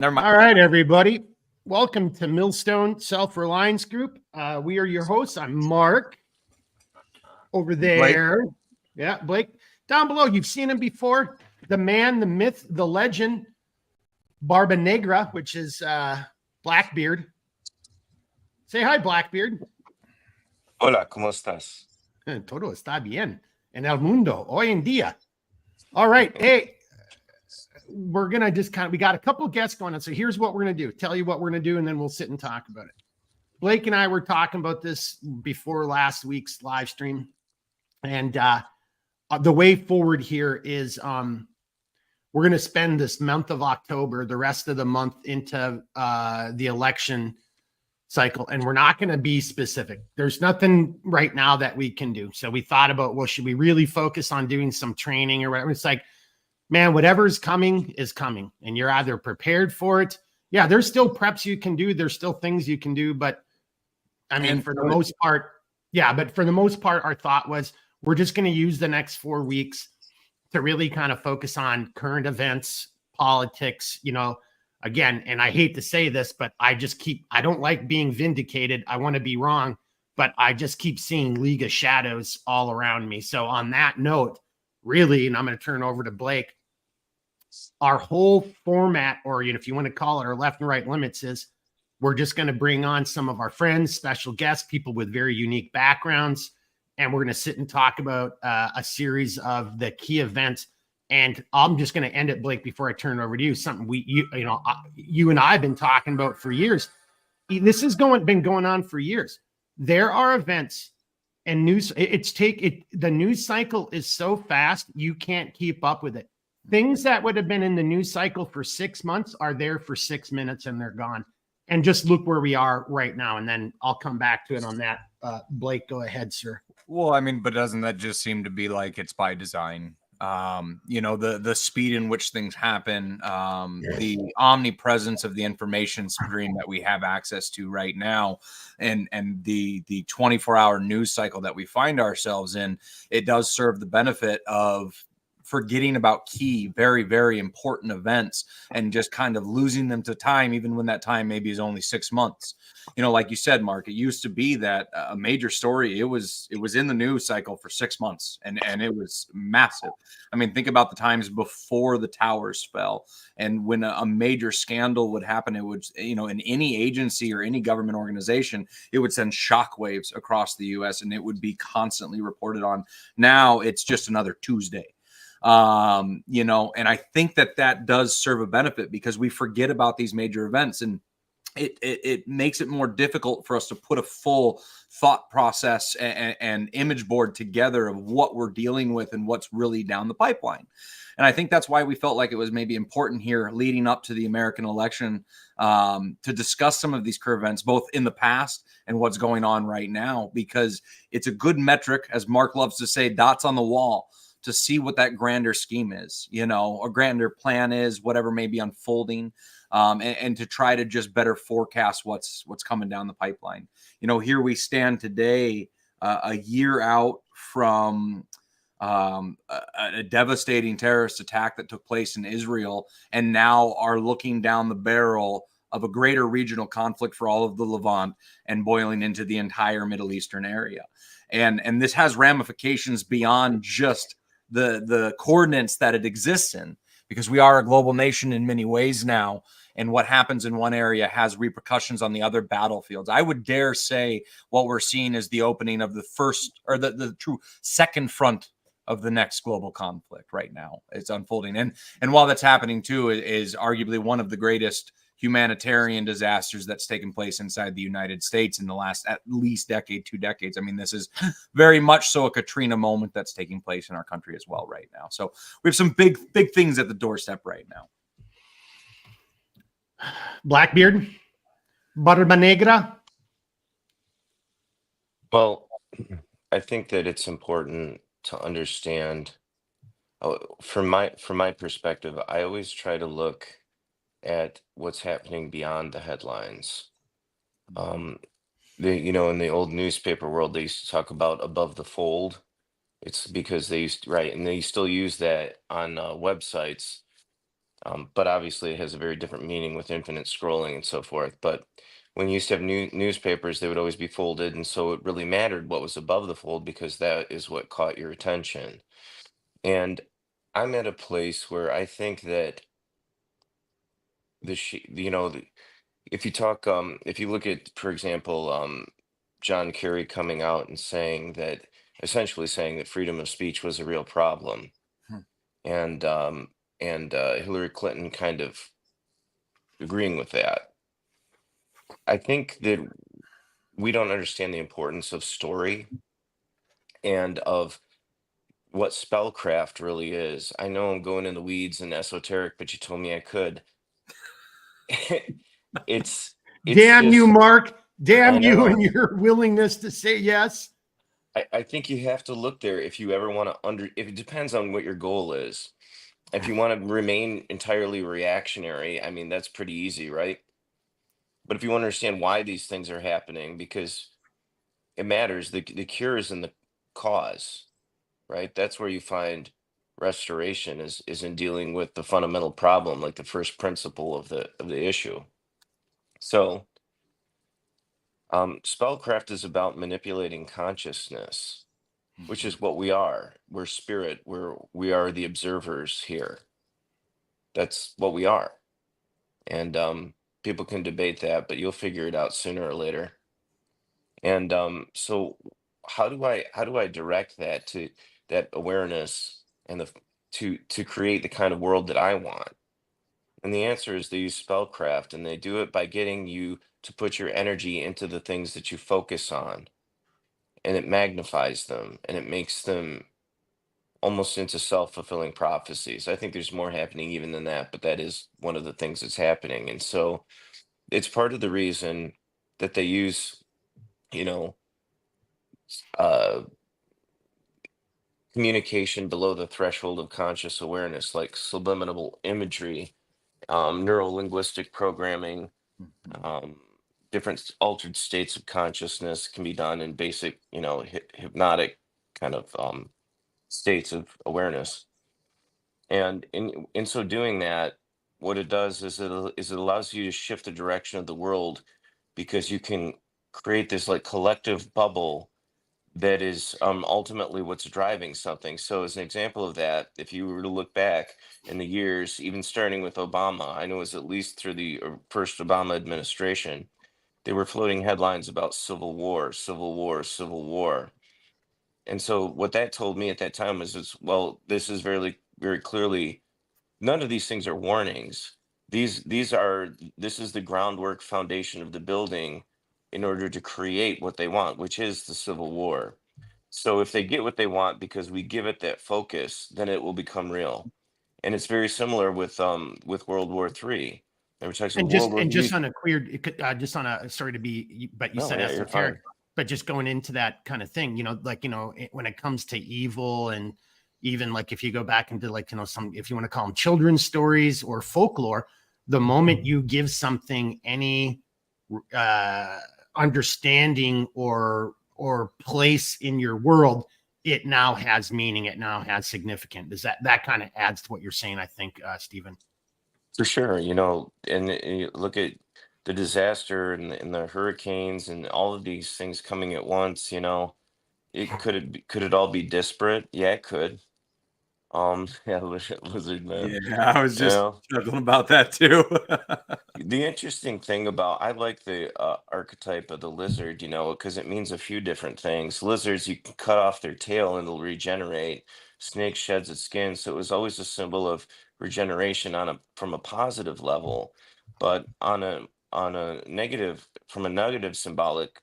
Never mind. All right, everybody. Welcome to Millstone Self-Reliance Group. We are your hosts. I'm Mark. Over there. Blake. Yeah, Blake. Down below, you've seen him before. The man, the myth, the legend, Barba Negra, which is Blackbeard. Say hi, Blackbeard. Hola, ¿cómo estás? Todo está bien en el mundo hoy en día. All right. Hey, we're going to just we got a couple of guests going on. So here's what we're going to do. Tell you what we're going to do, and then we'll sit and talk about it. Blake and I were talking about this before last week's live stream. And the way forward here is we're going to spend this month of October, the rest of the month into the election cycle. And we're not going to be specific. There's nothing right now that we can do. So we thought about, well, should we really focus on doing some training or whatever? It's like, man, whatever's coming is coming. And you're either prepared for it. Yeah, there's still preps you can do. There's still things you can do. But I mean, for the most part, our thought was we're just going to use the next 4 weeks to really kind of focus on current events, politics, again, and I hate to say this, but I don't like being vindicated. I want to be wrong, but I just keep seeing League of Shadows all around me. So on that note, really, and I'm going to turn over to Blake, our whole format, or if you want to call it our left and right limits, is we're just going to bring on some of our friends, special guests, people with very unique backgrounds, and we're going to sit and talk about a series of the key events. And I'm just going to end it, Blake, before I turn it over to you. Something you and I have been talking about for years. This has been going on for years. There are events and news. The news cycle is so fast you can't keep up with it. Things that would have been in the news cycle for 6 months are there for 6 minutes and they're gone. And just look where we are right now, and then I'll come back to it on that. Blake, go ahead, sir. Well, I mean, but doesn't that just seem to be like it's by design? The speed in which things happen, the omnipresence of the information stream that we have access to right now, and the 24-hour news cycle that we find ourselves in, it does serve the benefit of forgetting about key, very, very important events and just kind of losing them to time, even when that time maybe is only 6 months. Like you said, Mark, it used to be that a major story, it was in the news cycle for 6 months and it was massive. I mean, think about the times before the towers fell, and when a major scandal would happen, it would, in any agency or any government organization, it would send shockwaves across the US and it would be constantly reported on. Now it's just another Tuesday. And I think that does serve a benefit because we forget about these major events, and it makes it more difficult for us to put a full thought process and image board together of what we're dealing with and what's really down the pipeline. And I think that's why we felt like it was maybe important here leading up to the American election to discuss some of these current events, both in the past and what's going on right now, because it's a good metric, as Mark loves to say, dots on the wall, to see what that grander scheme is, a grander plan is, whatever may be unfolding, and to try to just better forecast what's coming down the pipeline. Here we stand today, a year out from a devastating terrorist attack that took place in Israel, and now are looking down the barrel of a greater regional conflict for all of the Levant and boiling into the entire Middle Eastern area. And this has ramifications beyond just the coordinates that it exists in, because we are a global nation in many ways now, and what happens in one area has repercussions on the other battlefields. I would dare say what we're seeing is the opening of the first, or the true second front of the next global conflict right now. It's unfolding, and while that's happening too, is arguably one of the greatest humanitarian disasters that's taken place inside the United States in the last at least decade, 2 decades. I mean, this is very much so a Katrina moment that's taking place in our country as well right now. So we have some big things at the doorstep right now. Blackbeard, Barba Negra. Well, I think that it's important to understand, from my perspective, I always try to look at what's happening beyond the headlines. In the old newspaper world, they used to talk about above the fold. It's because they used to, right, and they still use that on websites But obviously, it has a very different meaning with infinite scrolling and so forth. But when you used to have newspapers, they would always be folded, and so it really mattered what was above the fold because that is what caught your attention. And I'm at a place where I think that if you talk, if you look at, for example, John Kerry coming out and saying that, essentially saying that freedom of speech was a real problem, Hmm. and Hillary Clinton kind of agreeing with that. I think that we don't understand the importance of story and of what spellcraft really is. I know I'm going in the weeds and esoteric, but you told me I could. it's it's Damn you, just Mark. I Damn you and know. your willingness to say yes. I think you have to look there if you ever want to if it depends on what your goal is. If you want to remain entirely reactionary, I mean that's pretty easy, right? But if you understand why these things are happening, because it matters, the cure is in the cause, right? That's where you find restoration is in dealing with the fundamental problem, like the first principle of the issue. So spellcraft is about manipulating consciousness, which is what we are. We're spirit. We are the observers here. That's what we are. And people can debate that, but you'll figure it out sooner or later. And so how do I direct that to that awareness and to create the kind of world that I want? And the answer is they use spellcraft, and they do it by getting you to put your energy into the things that you focus on, and it magnifies them and it makes them almost into self-fulfilling prophecies. I think there's more happening even than that, but that is one of the things that's happening. And so it's part of the reason that they use, you know, uh, communication below the threshold of conscious awareness, like subliminal imagery, neuro linguistic programming, um, different altered states of consciousness can be done in basic, hypnotic kind of states of awareness. And in so doing that, what it does is it allows you to shift the direction of the world because you can create this like collective bubble that is ultimately what's driving something. So as an example of that, if you were to look back in the years, even starting with Obama, I know it was at least through the first Obama administration, they were floating headlines about civil war, civil war, civil war. And so what that told me at that time was, well, this is very, very clearly none of these things are warnings. This is the groundwork foundation of the building in order to create what they want, which is the Civil War. So if they get what they want because we give it that focus, then it will become real. And it's very similar with World War III. Every time And World War just you on a queer, just on a, sorry to be, but you no, said yeah, you're fine. esoteric, but just going into that kind of thing, when it comes to evil, and even like if you go back into like, some, if you want to call them children's stories or folklore, the moment you give something any understanding or place in your world, it now has meaning. It now has significance. Does that kind of adds to what you're saying? I think, Stephen. For sure, and you look at the disaster and the hurricanes and all of these things coming at once, could it all be disparate? Yeah, it could. Yeah, lizard man. Yeah, I was You just know, chuckling about that too. the interesting thing about I like the archetype of the lizard, because it means a few different things. Lizards, you can cut off their tail and it'll regenerate. Snake sheds its skin, so it was always a symbol of regeneration from a positive level, but on a negative from a negative symbolic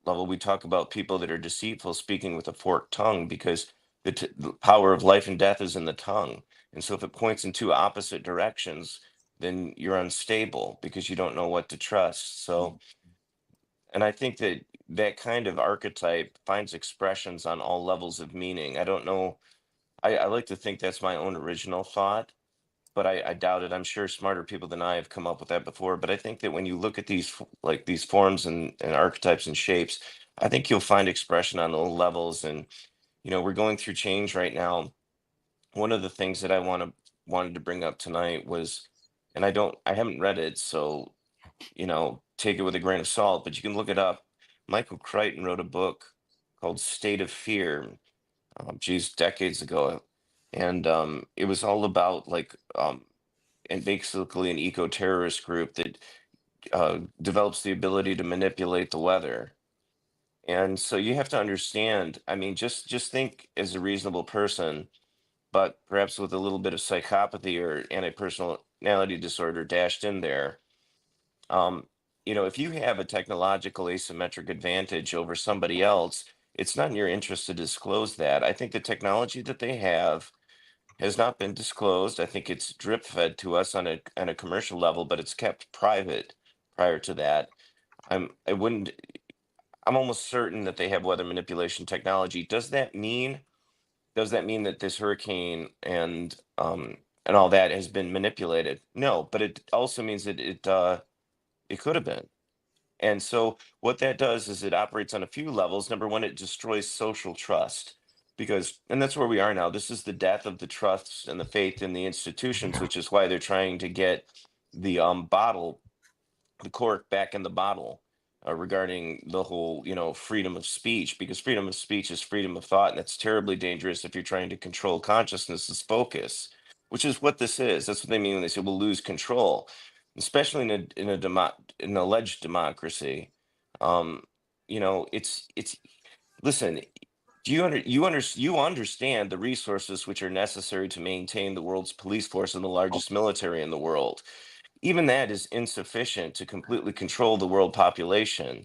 level, we talk about people that are deceitful, speaking with a forked tongue, because the power of life and death is in the tongue. And so if it points in two opposite directions, then you're unstable because you don't know what to trust. So, and I think that that kind of archetype finds expressions on all levels of meaning. I don't know. I like to think that's my own original thought, but I doubt it. I'm sure smarter people than I have come up with that before. But I think that when you look at like these forms and archetypes and shapes, I think you'll find expression on all levels. And we're going through change right now. One of the things that I want to wanted to bring up tonight was, and I haven't read it, so take it with a grain of salt, but you can look it up. Michael Crichton wrote a book called State of Fear, decades ago, and it was all about and basically an eco-terrorist group that develops the ability to manipulate the weather. And so you have to understand, I mean, just think as a reasonable person, but perhaps with a little bit of psychopathy or anti-personality disorder dashed in there. Um, if you have a technological asymmetric advantage over somebody else, it's not in your interest to disclose that. I think the technology that they have has not been disclosed. I think it's drip fed to us on a commercial level, but it's kept private prior to that. I wouldn't I'm almost certain that they have weather manipulation technology. Does that mean that this hurricane and all that has been manipulated? No, but it also means that it could have been. And so what that does is it operates on a few levels. Number one, it destroys social trust and that's where we are now. This is the death of the trust and the faith in the institutions, which is why they're trying to get the the cork back in the bottle regarding the whole, freedom of speech, because freedom of speech is freedom of thought, and that's terribly dangerous if you're trying to control consciousness's focus, which is what this is. That's what they mean when they say we'll lose control, especially in an alleged democracy. Um, it's listen. Do you understand the resources which are necessary to maintain the world's police force and the largest military in the world? Even that is insufficient to completely control the world population.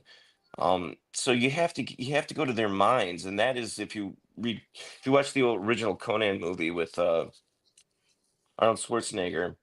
So you have to go to their minds, and that is if you watch the original Conan movie with Arnold Schwarzenegger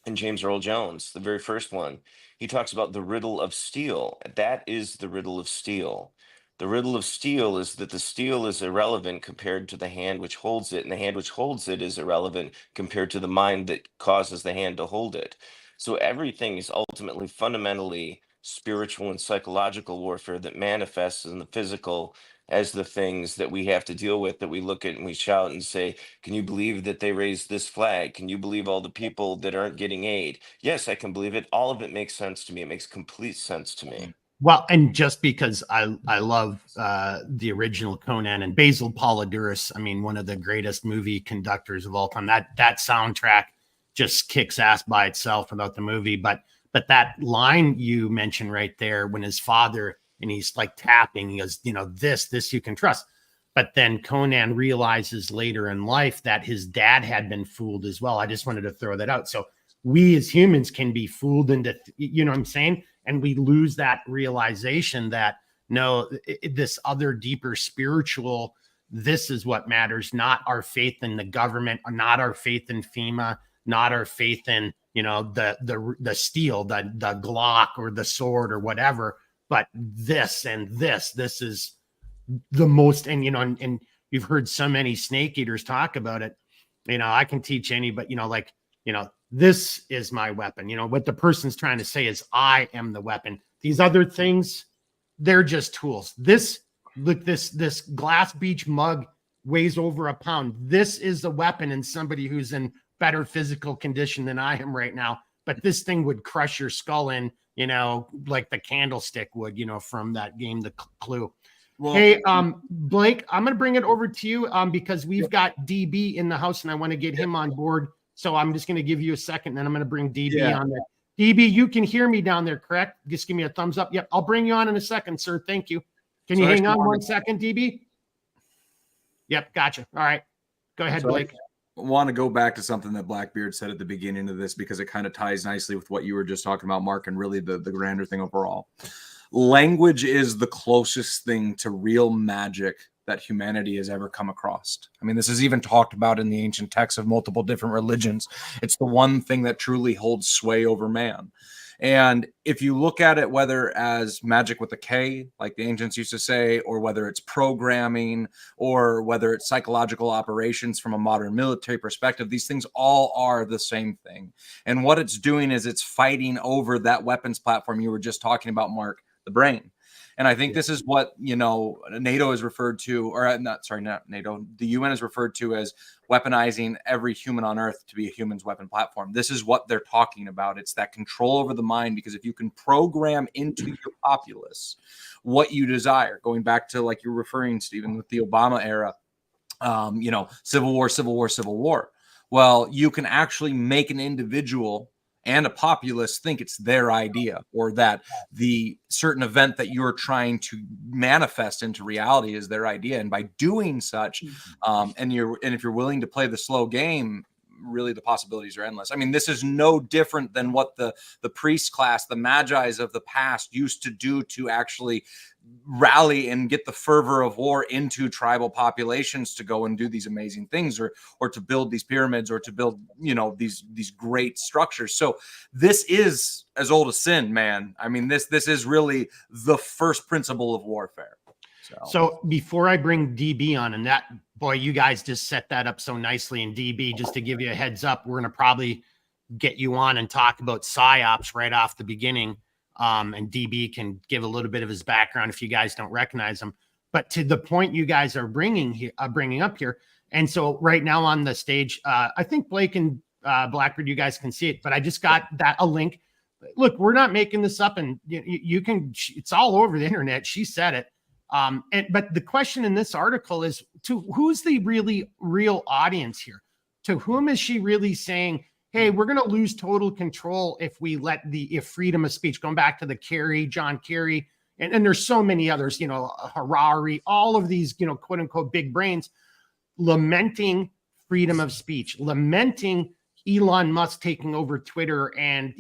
and James Earl Jones, the very first one, he talks about the riddle of steel. That is the riddle of steel. The riddle of steel is that the steel is irrelevant compared to the hand which holds it, and the hand which holds it is irrelevant compared to the mind that causes the hand to hold it. So everything is ultimately fundamentally spiritual and psychological warfare that manifests in the physical as the things that we have to deal with, that we look at and we shout and say, can you believe that they raised this flag? Can you believe all the people that aren't getting aid? Yes, I can believe it. All of it makes sense to me. It makes complete sense to me. Well, and just because I love the original Conan and Basil Polydoros, I mean, one of the greatest movie conductors of all time. That soundtrack just kicks ass by itself without the movie. But that line you mentioned right there, when his father and he's like tapping, he goes, this you can trust. But then Conan realizes later in life that his dad had been fooled as well. I just wanted to throw that out. So we as humans can be fooled into, you know what I'm saying? And we lose that realization that no, this other deeper spiritual, this is what matters, not our faith in the government, not our faith in FEMA, not our faith in, the steel, the Glock or the sword or whatever, but this is the most, and you've heard so many snake eaters talk about it. I can teach anybody, this is my weapon. What the person's trying to say is I am the weapon. These other things, they're just tools. This glass beach mug weighs over a pound. This is the weapon in somebody who's in better physical condition than I am right now. But this thing would crush your skull in, like the candlestick would, from that game, The Clue. Well, hey, Blake, I'm going to bring it over to you because we've got DB in the house and I want to get him on board. So I'm just going to give you a second, and then I'm going to bring DB on there. DB, you can hear me down there, correct? Just give me a thumbs up. Yep, I'll bring you on in a second, sir. Thank you. Can you hang on 1 second, DB? Yep, gotcha. All right. Go ahead, Blake. I want to go back to something that Blackbeard said at the beginning of this because it kind of ties nicely with what you were just talking about, Mark, and really the grander thing overall. Language is the closest thing to real magic that humanity has ever come across. I mean, this is even talked about in the ancient texts of multiple different religions. It's the one thing that truly holds sway over man. And if you look at it, whether as magic with a K, like the ancients used to say, or whether it's programming, or whether it's psychological operations from a modern military perspective, these things all are the same thing. And what it's doing is it's fighting over that weapons platform you were just talking about, Mark, the brain. And I think this is what, NATO is referred to, or not NATO, the UN is referred to as weaponizing every human on earth to be a human's weapon platform. This is what they're talking about. It's that control over the mind, because if you can program into your populace what you desire, going back to, like you're referring, Stephen, with the Obama era, civil war, civil war, civil war. Well, you can actually make an individual and a populace think it's their idea, or that the certain event that you're trying to manifest into reality is their idea. And by doing such, and if you're willing to play the slow game, really the possibilities are endless. I mean, this is no different than what the priest class, the magi's of the past, used to do to actually rally and get the fervor of war into tribal populations to go and do these amazing things, or to build these pyramids, or to build, these great structures. So this is as old as sin, man. I mean, this is really the first principle of warfare. So before I bring DB on, and that, boy, you guys just set that up so nicely. And DB, just to give you a heads up, we're going to probably get you on and talk about PsyOps right off the beginning. And DB can give a little bit of his background if you guys don't recognize him. But to the point you guys are bringing up here, and so right now on the stage, I think Blake and Blackbeard, you guys can see it, but I just got a link. Look, we're not making this up, and you can. It's all over the internet. She said it. But the question in this article is, to who's the real audience here? To whom is she really saying, hey, we're going to lose total control if we if freedom of speech, going back to the John Kerry, and there's so many others, Harari, all of these, quote unquote, big brains lamenting freedom of speech, lamenting Elon Musk taking over Twitter and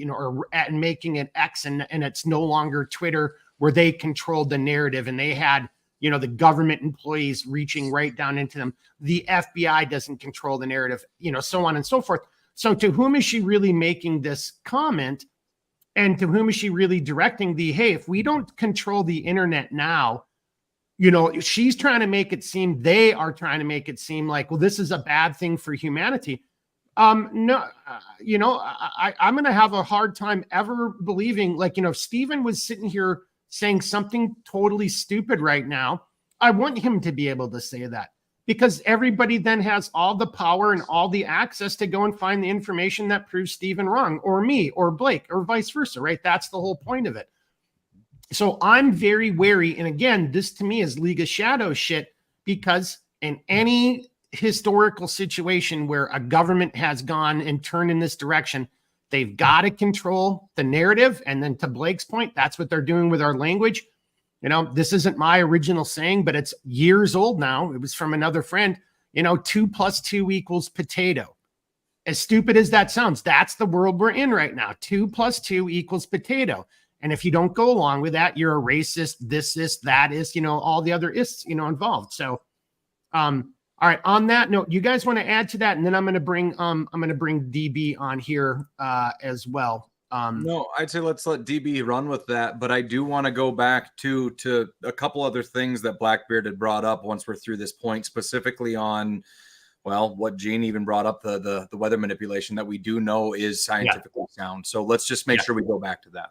making it X, and it's no longer Twitter, where they controlled the narrative and they had, the government employees reaching right down into them. The FBI doesn't control the narrative, so on and so forth. So to whom is she really making this comment? And to whom is she really directing hey, if we don't control the internet now, she's trying to make it seem, they are trying to make it seem like, well, this is a bad thing for humanity. No, I'm going to have a hard time ever believing, if Stephen was sitting here saying something totally stupid right now, I want him to be able to say that, because everybody then has all the power and all the access to go and find the information that proves Stephen wrong, or me, or Blake, or vice versa, right? That's the whole point of it. So I'm very wary. And again, this to me is League of Shadows shit, because in any historical situation where a government has gone and turned in this direction, they've got to control the narrative. And then to Blake's point, that's what they're doing with our language. This isn't my original saying, but it's years old now. It was from another friend, 2 + 2 = potato. As stupid as that sounds, that's the world we're in right now. 2 + 2 = potato. And if you don't go along with that, you're a racist, this is, that is, all the other ists, involved. So, all right. On that note, you guys want to add to that, and then I'm going to bring DB on here as well. No, I'd say let's let DB run with that, but I do want to go back to a couple other things that Blackbeard had brought up once we're through this point, specifically on, well, what Gene even brought up, the weather manipulation that we do know is scientifically sound. So let's just make sure we go back to that.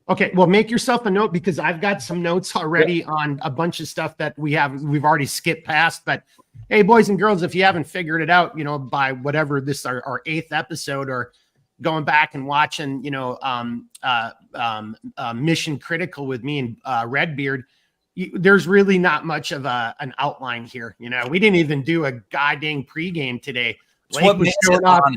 Okay, well, make yourself a note, because I've got some notes already on a bunch of stuff that we've already skipped past. But hey, boys and girls, if you haven't figured it out, by whatever this our 8th episode, or going back and watching, Mission Critical with me and Redbeard, there's really not much of an outline here. We didn't even do a goddamn pregame today. Blake was showing off.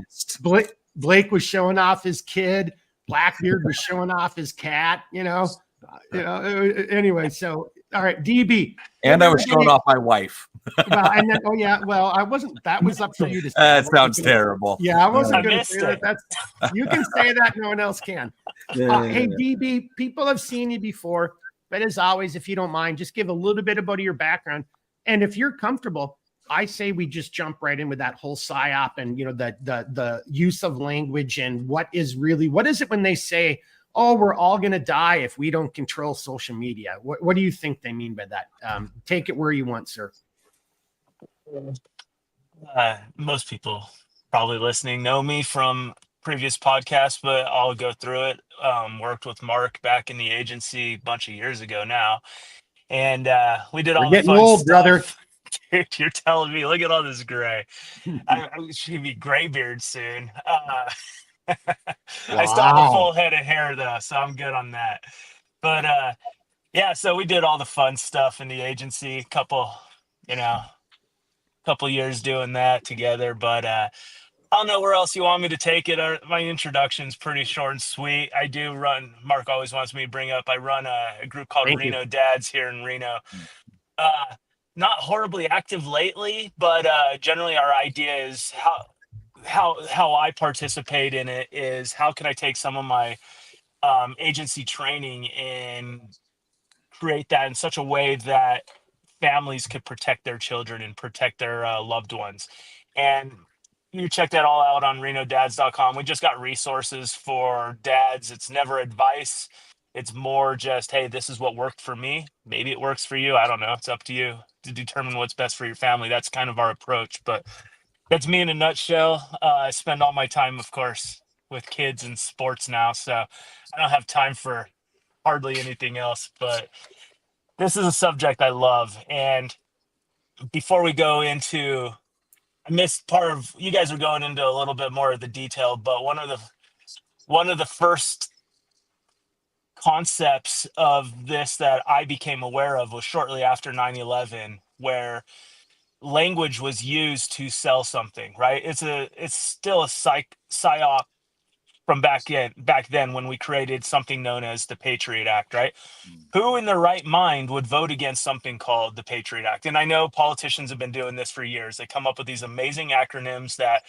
Blake was showing off his kid. Blackbeard was showing off his cat, anyway. So, all right, DB. And I was showing off my wife. Well, and then, I wasn't, that was up for you to say. That sounds terrible. Yeah, I wasn't going to say that. You can say that, no one else can. Hey, DB, people have seen you before, but as always, if you don't mind, just give a little bit about your background. And if you're comfortable, I say we just jump right in with that whole PSYOP and, the use of language, and what is it when they say, oh, we're all going to die if we don't control social media? What do you think they mean by that? Take it where you want, sir. Most people probably listening know me from previous podcast, but I'll go through it. Worked with Mark back in the agency a bunch of years ago now, and we did We're all the getting fun old, brother. stuff. Dude, you're telling me, look at all this gray. I should be graybeard soon. I still have a Wow. full head of hair though, so I'm good on that. But yeah, so we did all the fun stuff in the agency, couple years doing that together. But I don't know where else you want me to take it. My introduction's pretty short and sweet. I do run, Mark always wants me to bring up, I run a group called Thank you. Reno Dads here in Reno. Not horribly active lately, but generally our idea is how I participate in it is how can I take some of my agency training and create that in such a way that families could protect their children and protect their loved ones. And you check that all out on renodads.com. We just got resources for dads. It's never advice. It's more just, hey, this is what worked for me. Maybe it works for you. I don't know. It's up to you to determine what's best for your family. That's kind of our approach. But that's me in a nutshell. I spend all my time, of course, with kids and sports now. So I don't have time for hardly anything else. But this is a subject I love. And before we go into, I missed part of, you guys are going into a little bit more of the detail, but one of the first concepts of this that I became aware of was shortly after 9/11, where language was used to sell something, right? It's still a psyop from back then when we created something known as the Patriot Act, right? Who in their right mind would vote against something called the Patriot Act? And I know politicians have been doing this for years. They come up with these amazing acronyms that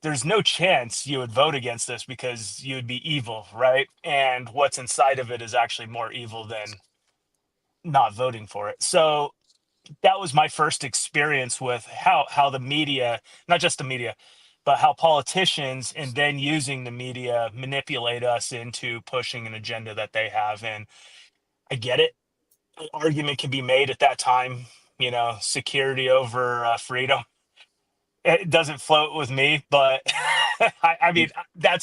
there's no chance you would vote against this because you would be evil, right? And what's inside of it is actually more evil than not voting for it. So that was my first experience with how the media, not just the media, but how politicians and then using the media manipulate us into pushing an agenda that they have. And I get it. An argument can be made at that time, security over freedom. It doesn't float with me, but I mean, that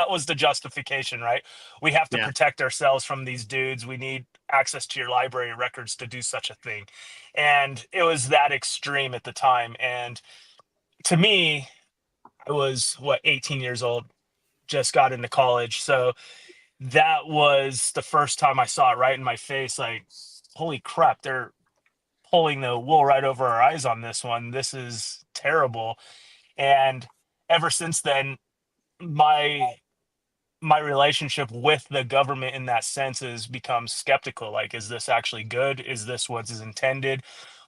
was the justification, right? We have to Yeah. protect ourselves from these dudes. We need access to your library records to do such a thing. And it was that extreme at the time. And to me, I was 18 years old, just got into college. So that was the first time I saw it right in my face. Like, holy crap, they're pulling the wool right over our eyes on this one. This is terrible. And ever since then, my relationship with the government in that sense has become skeptical. Like, is this actually good? Is this what is intended?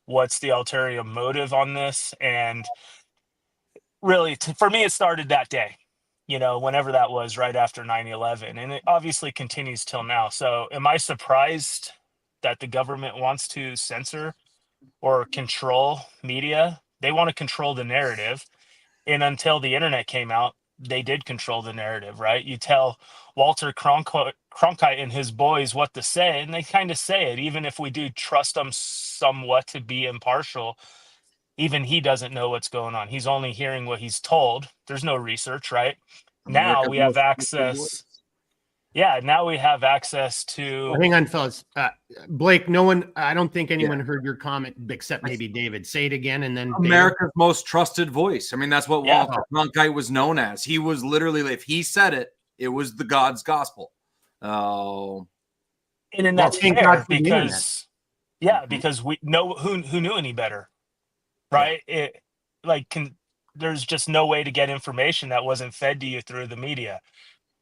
What's the ulterior motive on this? And really, for me, it started that day, whenever that was, right after 9/11. And it obviously continues till now. So am I surprised that the government wants to censor or control media? They want to control the narrative. And until the internet came out, they did control the narrative, right? You tell Walter Cronkite and his boys what to say, and they kind of say it. Even if we do trust them somewhat to be impartial, even he doesn't know what's going on. He's only hearing what he's told. There's no research, right? Now America's we have most trusted voice. access. Yeah, now we have access Well, to. hang on, fellas. Blake, I don't think anyone heard your comment except maybe David. Say it again and then David. America's most trusted voice. I mean, that's what Yeah. Walter Cronkite was known as. He was literally, if he said it, it was the God's gospel. And then that's thank fair God for the because, because we know who knew any better, right? There's just no way to get information that wasn't fed to you through the media.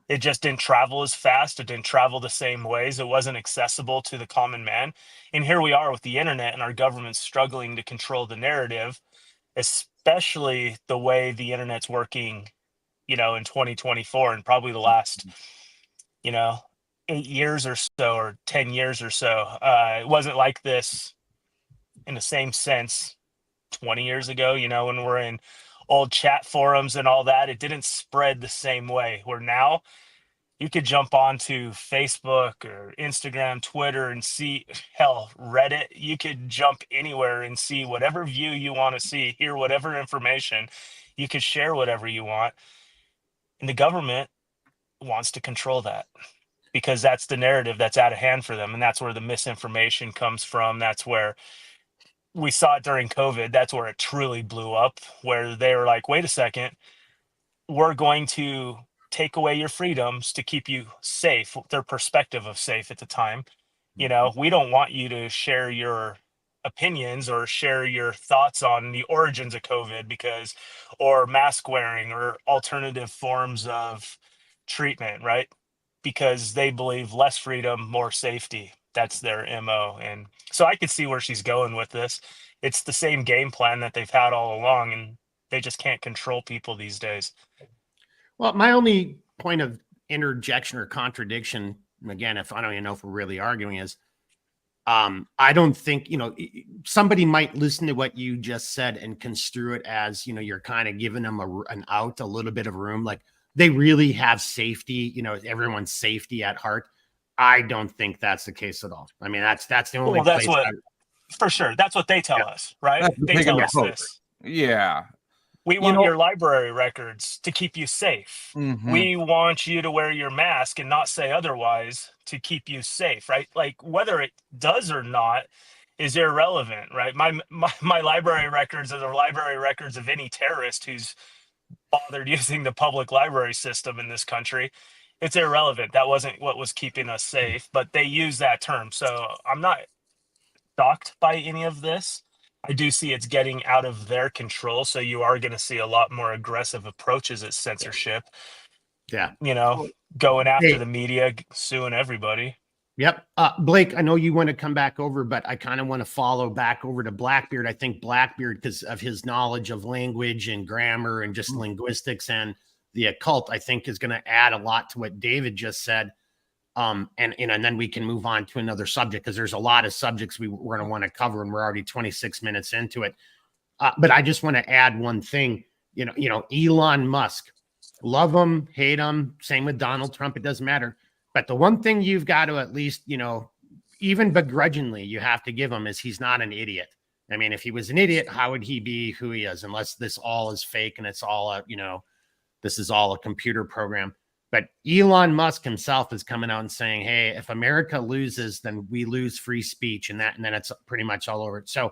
It just didn't travel as fast. It didn't travel the same ways. It wasn't accessible to the common man. And here we are with the internet and our government struggling to control the narrative, especially the way the internet's working, in 2024 and probably the last, 8 years or so, or 10 years or so. It wasn't like this in the same sense 20 years ago, when we're in old chat forums and all that. It didn't spread the same way, where now you could jump onto Facebook or Instagram, Twitter, and see, hell, Reddit. You could jump anywhere and see whatever view you want to see, hear whatever information. You could share whatever you want. And the government wants to control that because that's the narrative that's out of hand for them. And that's where the misinformation comes from. That's where we saw it during COVID. That's where it truly blew up, where they were like, wait a second, we're going to take away your freedoms to keep you safe, their perspective of safe at the time. You know, we don't want you to share your opinions or share your thoughts on the origins of COVID because, or mask wearing or alternative forms of treatment, right? Because they believe less freedom, more safety. That's their MO. And so I could see where she's going with this. It's the same game plan that they've had all along, and they just can't control people these days. Well, my only point of interjection or contradiction, again, if I don't even know if we're really arguing, is I don't think, somebody might listen to what you just said and construe it as, you're kind of giving them a little bit of room. Like they really have safety, everyone's safety at heart. I don't think that's the case at all. I mean, that's the only Well, that's place what, for sure. That's what they tell us, right? They tell us this. Yeah. We want your library records to keep you safe. We want you to wear your mask and not say otherwise to keep you safe, right? Like whether it does or not is irrelevant, right? My library records are the library records of any terrorist who's bothered using the public library system in this country. It's irrelevant. That wasn't what was keeping us safe, but they use that term. So I'm not shocked by any of this. I do see it's getting out of their control. So you are going to see a lot more aggressive approaches at censorship. Yeah. Going after the media, suing everybody. Yep. Blake, I know you want to come back over, but I kind of want to follow back over to Blackbeard. I think Blackbeard, because of his knowledge of language and grammar and just linguistics and the occult, I think is going to add a lot to what David just said. And then we can move on to another subject because there's a lot of subjects we're going to want to cover, and we're already 26 minutes into it. But I just want to add one thing. Elon Musk, love him, hate him. Same with Donald Trump. It doesn't matter. But the one thing you've got to at least, even begrudgingly, you have to give him is he's not an idiot. I mean, if he was an idiot, how would he be who he is? Unless this all is fake and it's all this is all a computer program. But Elon Musk himself is coming out and saying, hey, if America loses, then we lose free speech. And then it's pretty much all over. So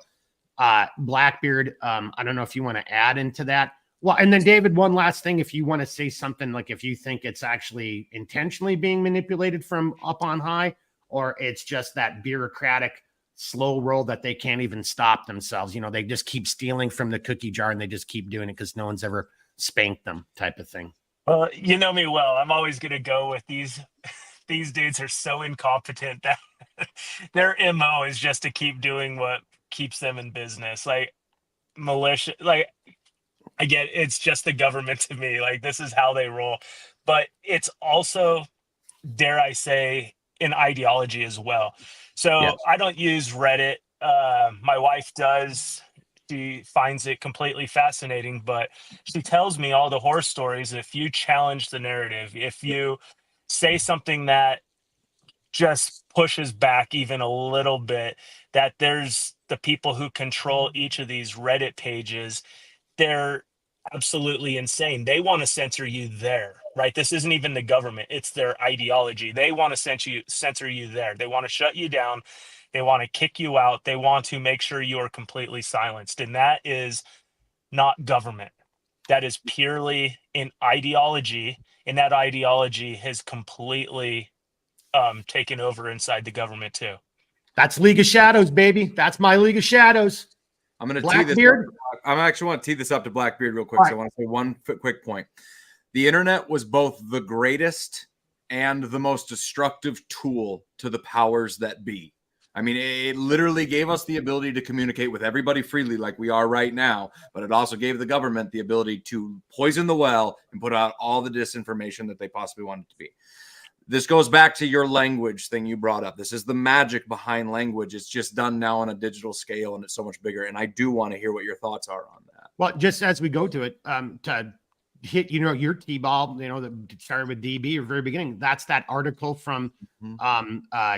Blackbeard, I don't know if you want to add into that. Well, and then David, one last thing, if you want to say something, like if you think it's actually intentionally being manipulated from up on high, or it's just that bureaucratic slow roll that they can't even stop themselves. They just keep stealing from the cookie jar and they just keep doing it because no one's ever spanked them type of thing. Well, you know me well. I'm always going to go with these dudes are so incompetent that their MO is just to keep doing what keeps them in business. Like militia, like I get it's just the government to me. Like this is how they roll. But it's also, dare I say, an ideology as well. So yes. I don't use Reddit. My wife does. She finds it completely fascinating, but she tells me all the horror stories. If you challenge the narrative, if you say something that just pushes back even a little bit, that there's the people who control each of these Reddit pages, they're absolutely insane. They want to censor you there, right? This isn't even the government. It's their ideology. They want to censor you there. They want to shut you down. They want to kick you out. They want to make sure you are completely silenced. And that is not government. That is purely an ideology. And that ideology has completely taken over inside the government too. That's League of Shadows, baby. That's my League of Shadows. I'm going to tee this up. I actually want to tee this up to Blackbeard real quick. Right. So I want to say one quick point. The internet was both the greatest and the most destructive tool to the powers that be. I mean, it literally gave us the ability to communicate with everybody freely like we are right now, but it also gave the government the ability to poison the well and put out all the disinformation that they possibly wanted to be. This goes back to your language thing you brought up. This is the magic behind language. It's just done now on a digital scale, and it's so much bigger. And I do want to hear what your thoughts are on that. Well, just as we go to it, to hit, your T-ball, that started with DB at the very beginning. That's that article from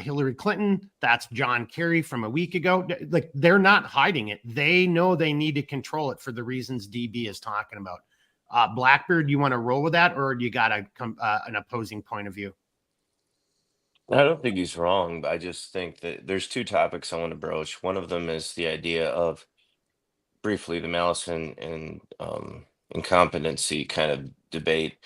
Hillary Clinton. That's John Kerry from a week ago. Like, they're not hiding it. They know they need to control it for the reasons DB is talking about. Blackbeard, you want to roll with that, or do you got an opposing point of view? I don't think he's wrong, but I just think that there's two topics I want to broach. One of them is the idea of briefly the malice and incompetency kind of debate.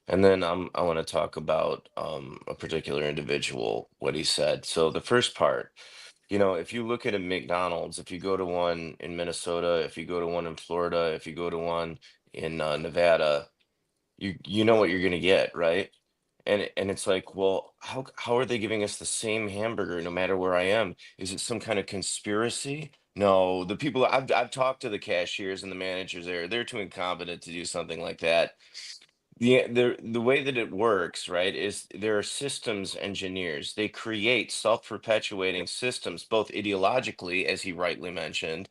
And then I want to talk about a particular individual, what he said. So the first part, if you look at a McDonald's, if you go to one in Minnesota, if you go to one in Florida, if you go to one in Nevada, you know what you're going to get, right? And it's like, well, how are they giving us the same hamburger no matter where I am? Is it some kind of conspiracy? No, the people I've talked to the cashiers and the managers there, they're too incompetent to do something like that. The way that it works, right, is there are systems engineers. They create self-perpetuating systems, both ideologically, as he rightly mentioned,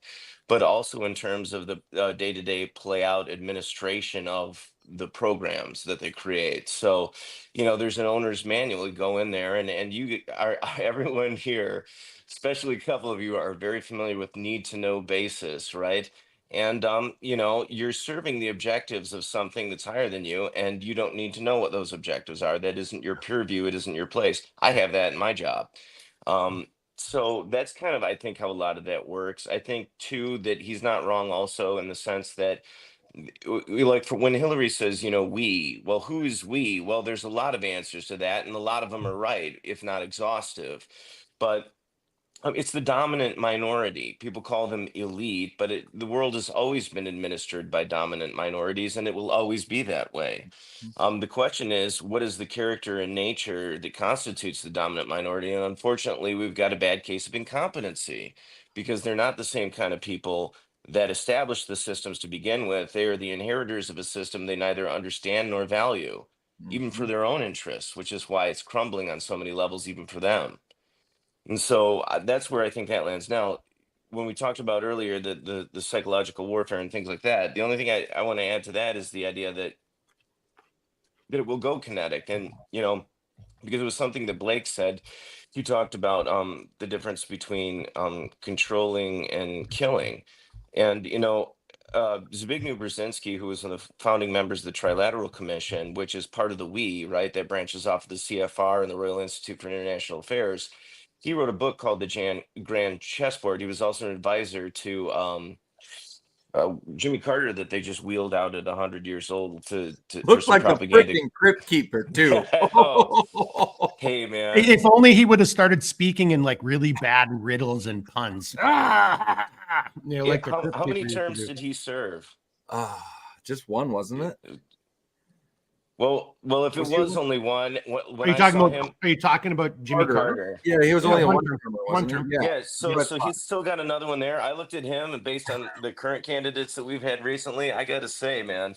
but also in terms of the day-to-day play out administration of the programs that they create. So, there's an owner's manual. You go in there and you are everyone here, especially a couple of you, are very familiar with need to know basis, right? And you're serving the objectives of something that's higher than you, and you don't need to know what those objectives are. That isn't your purview, it isn't your place. I have that in my job. So that's kind of, I think, how a lot of that works. I think too that he's not wrong also in the sense that we like, for when Hillary says, we, well, who is we? Well, there's a lot of answers to that, and a lot of them are right, if not exhaustive. But it's the dominant minority. People call them elite, but the world has always been administered by dominant minorities, and it will always be that way. The question is, what is the character and nature that constitutes the dominant minority? And unfortunately, we've got a bad case of incompetency because they're not the same kind of people that established the systems to begin with. They are the inheritors of a system they neither understand nor value, even for their own interests, which is why it's crumbling on so many levels, even for them. And so that's where I think that lands. Now, when we talked about earlier the psychological warfare and things like that, the only thing I want to add to that is the idea that it will go kinetic. And, because it was something that Blake said, he talked about the difference between controlling and killing. And, Zbigniew Brzezinski, who was one of the founding members of the Trilateral Commission, which is part of the WE, right, that branches off of the CFR and the Royal Institute for International Affairs, he wrote a book called The Grand Chessboard. He was also an advisor to Jimmy Carter that they just wheeled out at 100 years old for Looks some like propaganda. a freaking crypt keeper too. Oh, hey man, If only he would have started speaking in like really bad riddles and puns. Yeah, Like how many terms did he serve? Just one, wasn't it? Well, if it was only one, when Are you talking about Jimmy Carter? Yeah, he was only one one term. term. One term. Yeah, so he's still got another one there. I looked at him, and based on the current candidates that we've had recently, I got to say, man,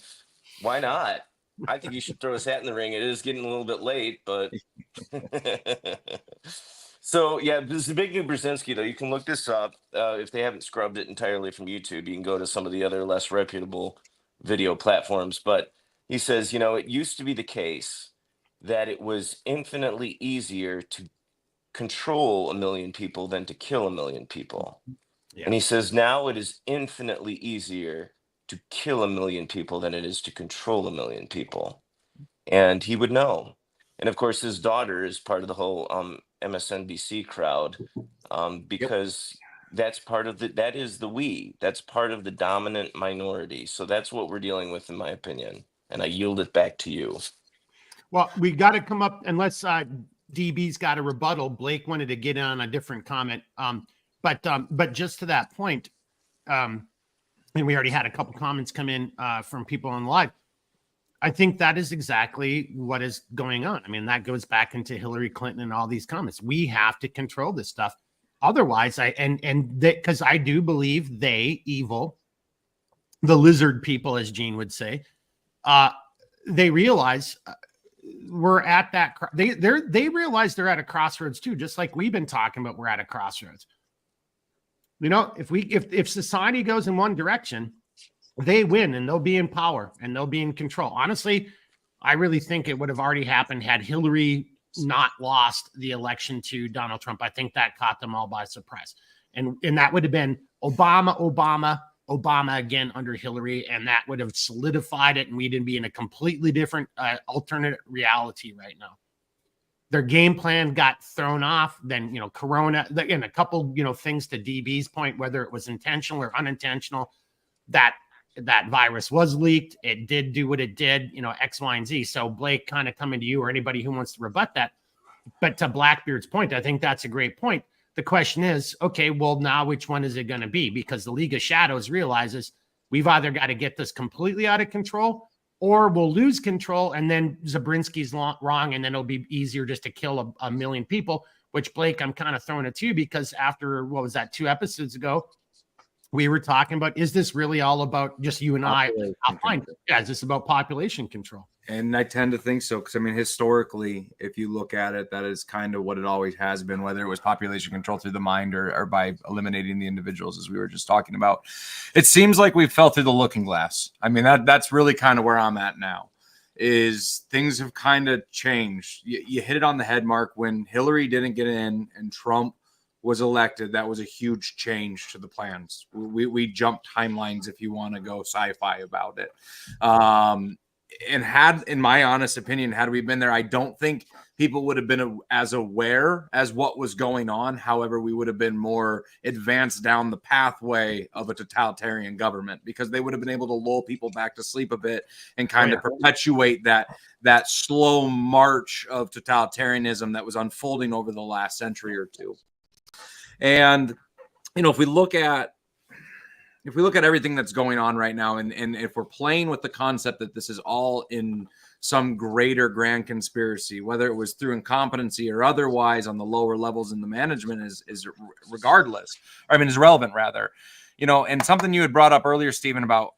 why not? I think he should throw his hat in the ring. It is getting a little bit late, but so yeah, this is a big new Brzezinski, though. You can look this up if they haven't scrubbed it entirely from YouTube. You can go to some of the other less reputable video platforms, but he says, it used to be the case that it was infinitely easier to control 1 million people than to kill 1 million people. Yeah. And he says now it is infinitely easier to kill 1 million people than it is to control 1 million people. And he would know. And of course, his daughter is part of the whole MSNBC crowd because that's part of that is the we. That's part of the dominant minority. So that's what we're dealing with, in my opinion. And I yield it back to you. Well, we got to come up, unless DB's got a rebuttal. Blake wanted to get on a different comment. But just to that point, and we already had a couple comments come in from people on live. I think that is exactly what is going on. I mean, that goes back into Hillary Clinton and all these comments. We have to control this stuff. Otherwise, because I do believe evil, the lizard people, as Gene would say, they realize we're at that. They realize they're at a crossroads too, just like we've been talking about. We're at a crossroads. If society goes in one direction, they win and they'll be in power and they'll be in control. Honestly, I really think it would have already happened had Hillary not lost the election to Donald Trump. I think that caught them all by surprise, and that would have been Obama, Obama again under Hillary, and that would have solidified it, and we'd be in a completely different alternate reality right now. Their game plan got thrown off. Then, Corona, and a couple, things to DB's point, whether it was intentional or unintentional, that virus was leaked. It did do what it did, X, Y, and Z. So Blake, kind of coming to you or anybody who wants to rebut that. But to Blackbeard's point, I think that's a great point. The question is, okay, well, now which one is it going to be? Because the League of Shadows realizes we've either got to get this completely out of control, or we'll lose control, and then Zabrinsky's wrong, and then it'll be easier just to kill a million people, which, Blake, I'm kind of throwing it to you, because after, what was that, 2 episodes ago, we were talking about, is this really all about just you and I? Yeah, is this about population control? And I tend to think so, because, I mean, historically, if you look at it, that is kind of what it always has been, whether it was population control through the mind or by eliminating the individuals, as we were just talking about. It seems like we fell through the looking glass. I mean, that's really kind of where I'm at now, is things have kind of changed. You hit it on the head, Mark. When Hillary didn't get in and Trump was elected, that was a huge change to the plans. We jumped timelines, if you want to go sci-fi about it. And had, in my honest opinion, had we been there, I don't think people would have been as aware as what was going on. However, we would have been more advanced down the pathway of a totalitarian government, because they would have been able to lull people back to sleep a bit and kind of perpetuate that slow march of totalitarianism that was unfolding over the last century or two. And, if we look at everything that's going on right now, and if we're playing with the concept that this is all in some greater grand conspiracy, whether it was through incompetency or otherwise on the lower levels in the management, is relevant rather. And something you had brought up earlier, Stephen, about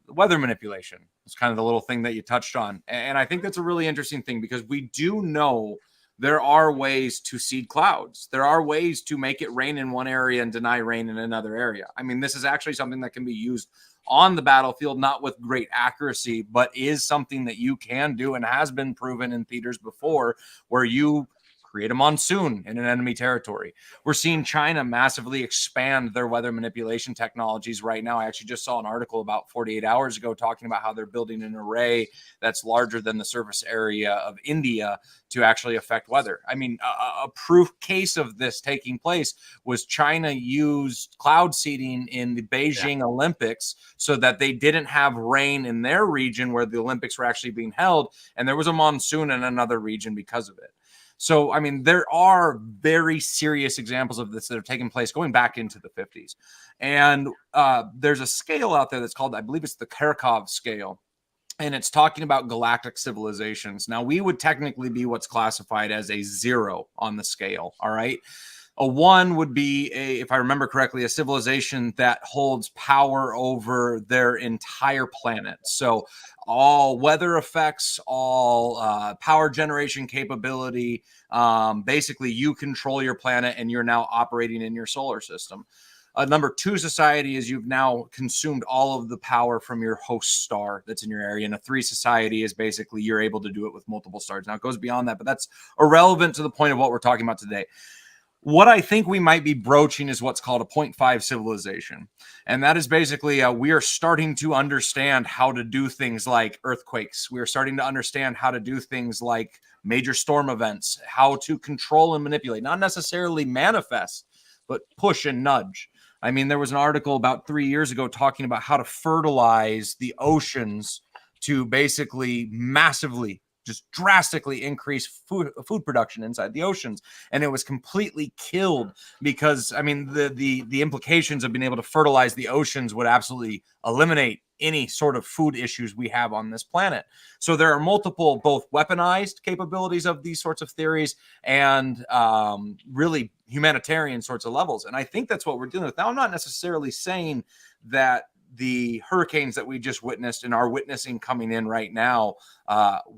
weather manipulation. It's kind of the little thing that you touched on. And I think that's a really interesting thing, because we do know there are ways to seed clouds. There are ways to make it rain in one area and deny rain in another area. I mean, this is actually something that can be used on the battlefield, not with great accuracy, but is something that you can do and has been proven in theaters before, where you create a monsoon in an enemy territory. We're seeing China massively expand their weather manipulation technologies right now. I actually just saw an article about 48 hours ago talking about how they're building an array that's larger than the surface area of India to actually affect weather. I mean, a proof case of this taking place was China used cloud seeding in the Beijing Olympics so that they didn't have rain in their region where the Olympics were actually being held, and there was a monsoon in another region because of it. So, I mean, there are very serious examples of this that have taken place going back into the 50s. And there's a scale out there that's called, I believe it's the Kharkov scale. And it's talking about galactic civilizations. Now, we would technically be what's classified as a 0 on the scale, all right? A 1 would be, if I remember correctly, a civilization that holds power over their entire planet. So all weather effects, all power generation capability, basically you control your planet and you're now operating in your solar system. Number 2 society is you've now consumed all of the power from your host star that's in your area. And a 3 society is basically you're able to do it with multiple stars. Now it goes beyond that, but that's irrelevant to the point of what we're talking about today. What I think we might be broaching is what's called a 0.5 civilization. And that is basically we are starting to understand how to do things like earthquakes. We are starting to understand how to do things like major storm events, how to control and manipulate, not necessarily manifest, but push and nudge. I mean, there was an article about 3 years ago talking about how to fertilize the oceans to basically massively, just drastically increase food production inside the oceans. And it was completely killed because, I mean, the implications of being able to fertilize the oceans would absolutely eliminate any sort of food issues we have on this planet. So there are multiple, both weaponized capabilities of these sorts of theories and really humanitarian sorts of levels. And I think that's what we're dealing with. Now, I'm not necessarily saying that the hurricanes that we just witnessed and are witnessing coming in right now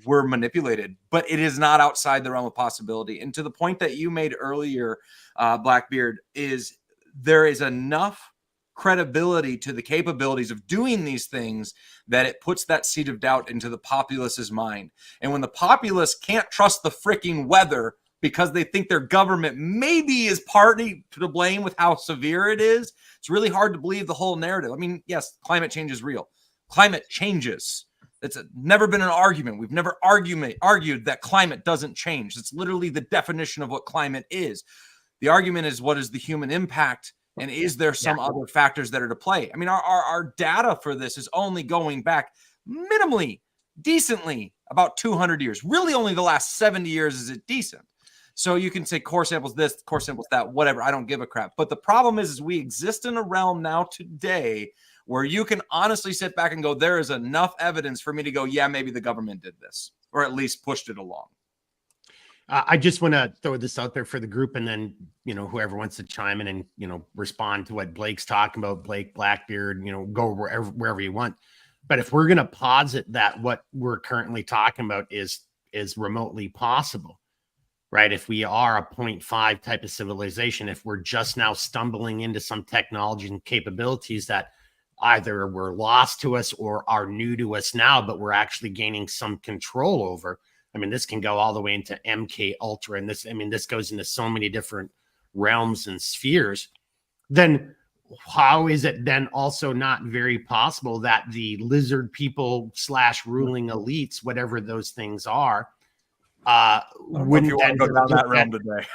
were manipulated, but it is not outside the realm of possibility. And to the point that you made earlier, Blackbeard, is there is enough credibility to the capabilities of doing these things that it puts that seed of doubt into the populace's mind. And when the populace can't trust the freaking weather, because they think their government maybe is partly to blame with how severe it is. It's really hard to believe the whole narrative. I mean, yes, climate change is real. Climate changes. It's never been an argument. We've never argued that climate doesn't change. It's literally the definition of what climate is. The argument is, what is the human impact? And is there some other factors that are to play? I mean, our data for this is only going back minimally, decently, about 200 years. Really only the last 70 years is it decent. So you can say core samples this, core samples that, whatever. I don't give a crap. But the problem is we exist in a realm now today where you can honestly sit back and go, there is enough evidence for me to go, yeah, maybe the government did this, or at least pushed it along. I just want to throw this out there for the group, and then, you know, whoever wants to chime in and, you know, respond to what Blake's talking about, Blake, Blackbeard, you know, go wherever you want. But if we're going to posit that what we're currently talking about is remotely possible, right? If we are a 0.5 type of civilization, if we're just now stumbling into some technology and capabilities that either were lost to us or are new to us now, but we're actually gaining some control over. I mean, this can go all the way into MK Ultra, and this, I mean, this goes into so many different realms and spheres. Then how is it then also not very possible that the lizard people / ruling elites, whatever those things are, wouldn't you want to go down that realm today?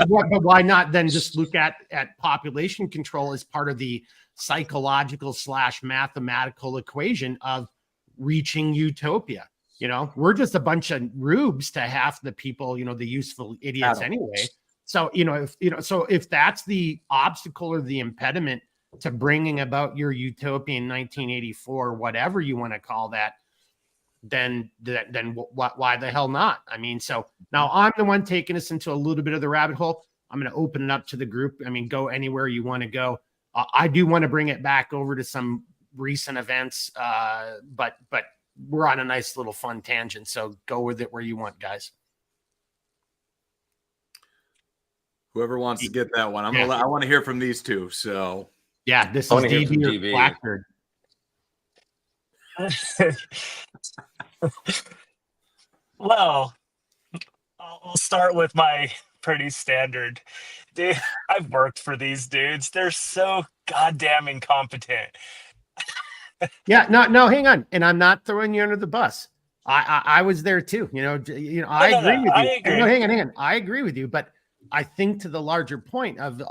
Well, but why not then just look at population control as part of the psychological / mathematical equation of reaching utopia? You know, we're just a bunch of rubes to half the people, you know, the useful idiots anyway. So, if that's the obstacle or the impediment to bringing about your utopian 1984, whatever you want to call that, then why the hell not? I mean, so now I'm the one taking us into a little bit of the rabbit hole. I'm going to open it up to the group. I mean, go anywhere you want to go. I do want to bring it back over to some recent events, but we're on a nice little fun tangent. So go with it where you want, guys. Whoever wants to get that one, I want to hear from these two. So yeah, this is DB or Blackbeard. Well, I'll start with my pretty standard. Dude, I've worked for these dudes. They're so goddamn incompetent. Yeah, no, hang on. And I'm not throwing you under the bus. I was there too. I agree with you. I agree. No, hang on. I agree with you, but I think to the larger point of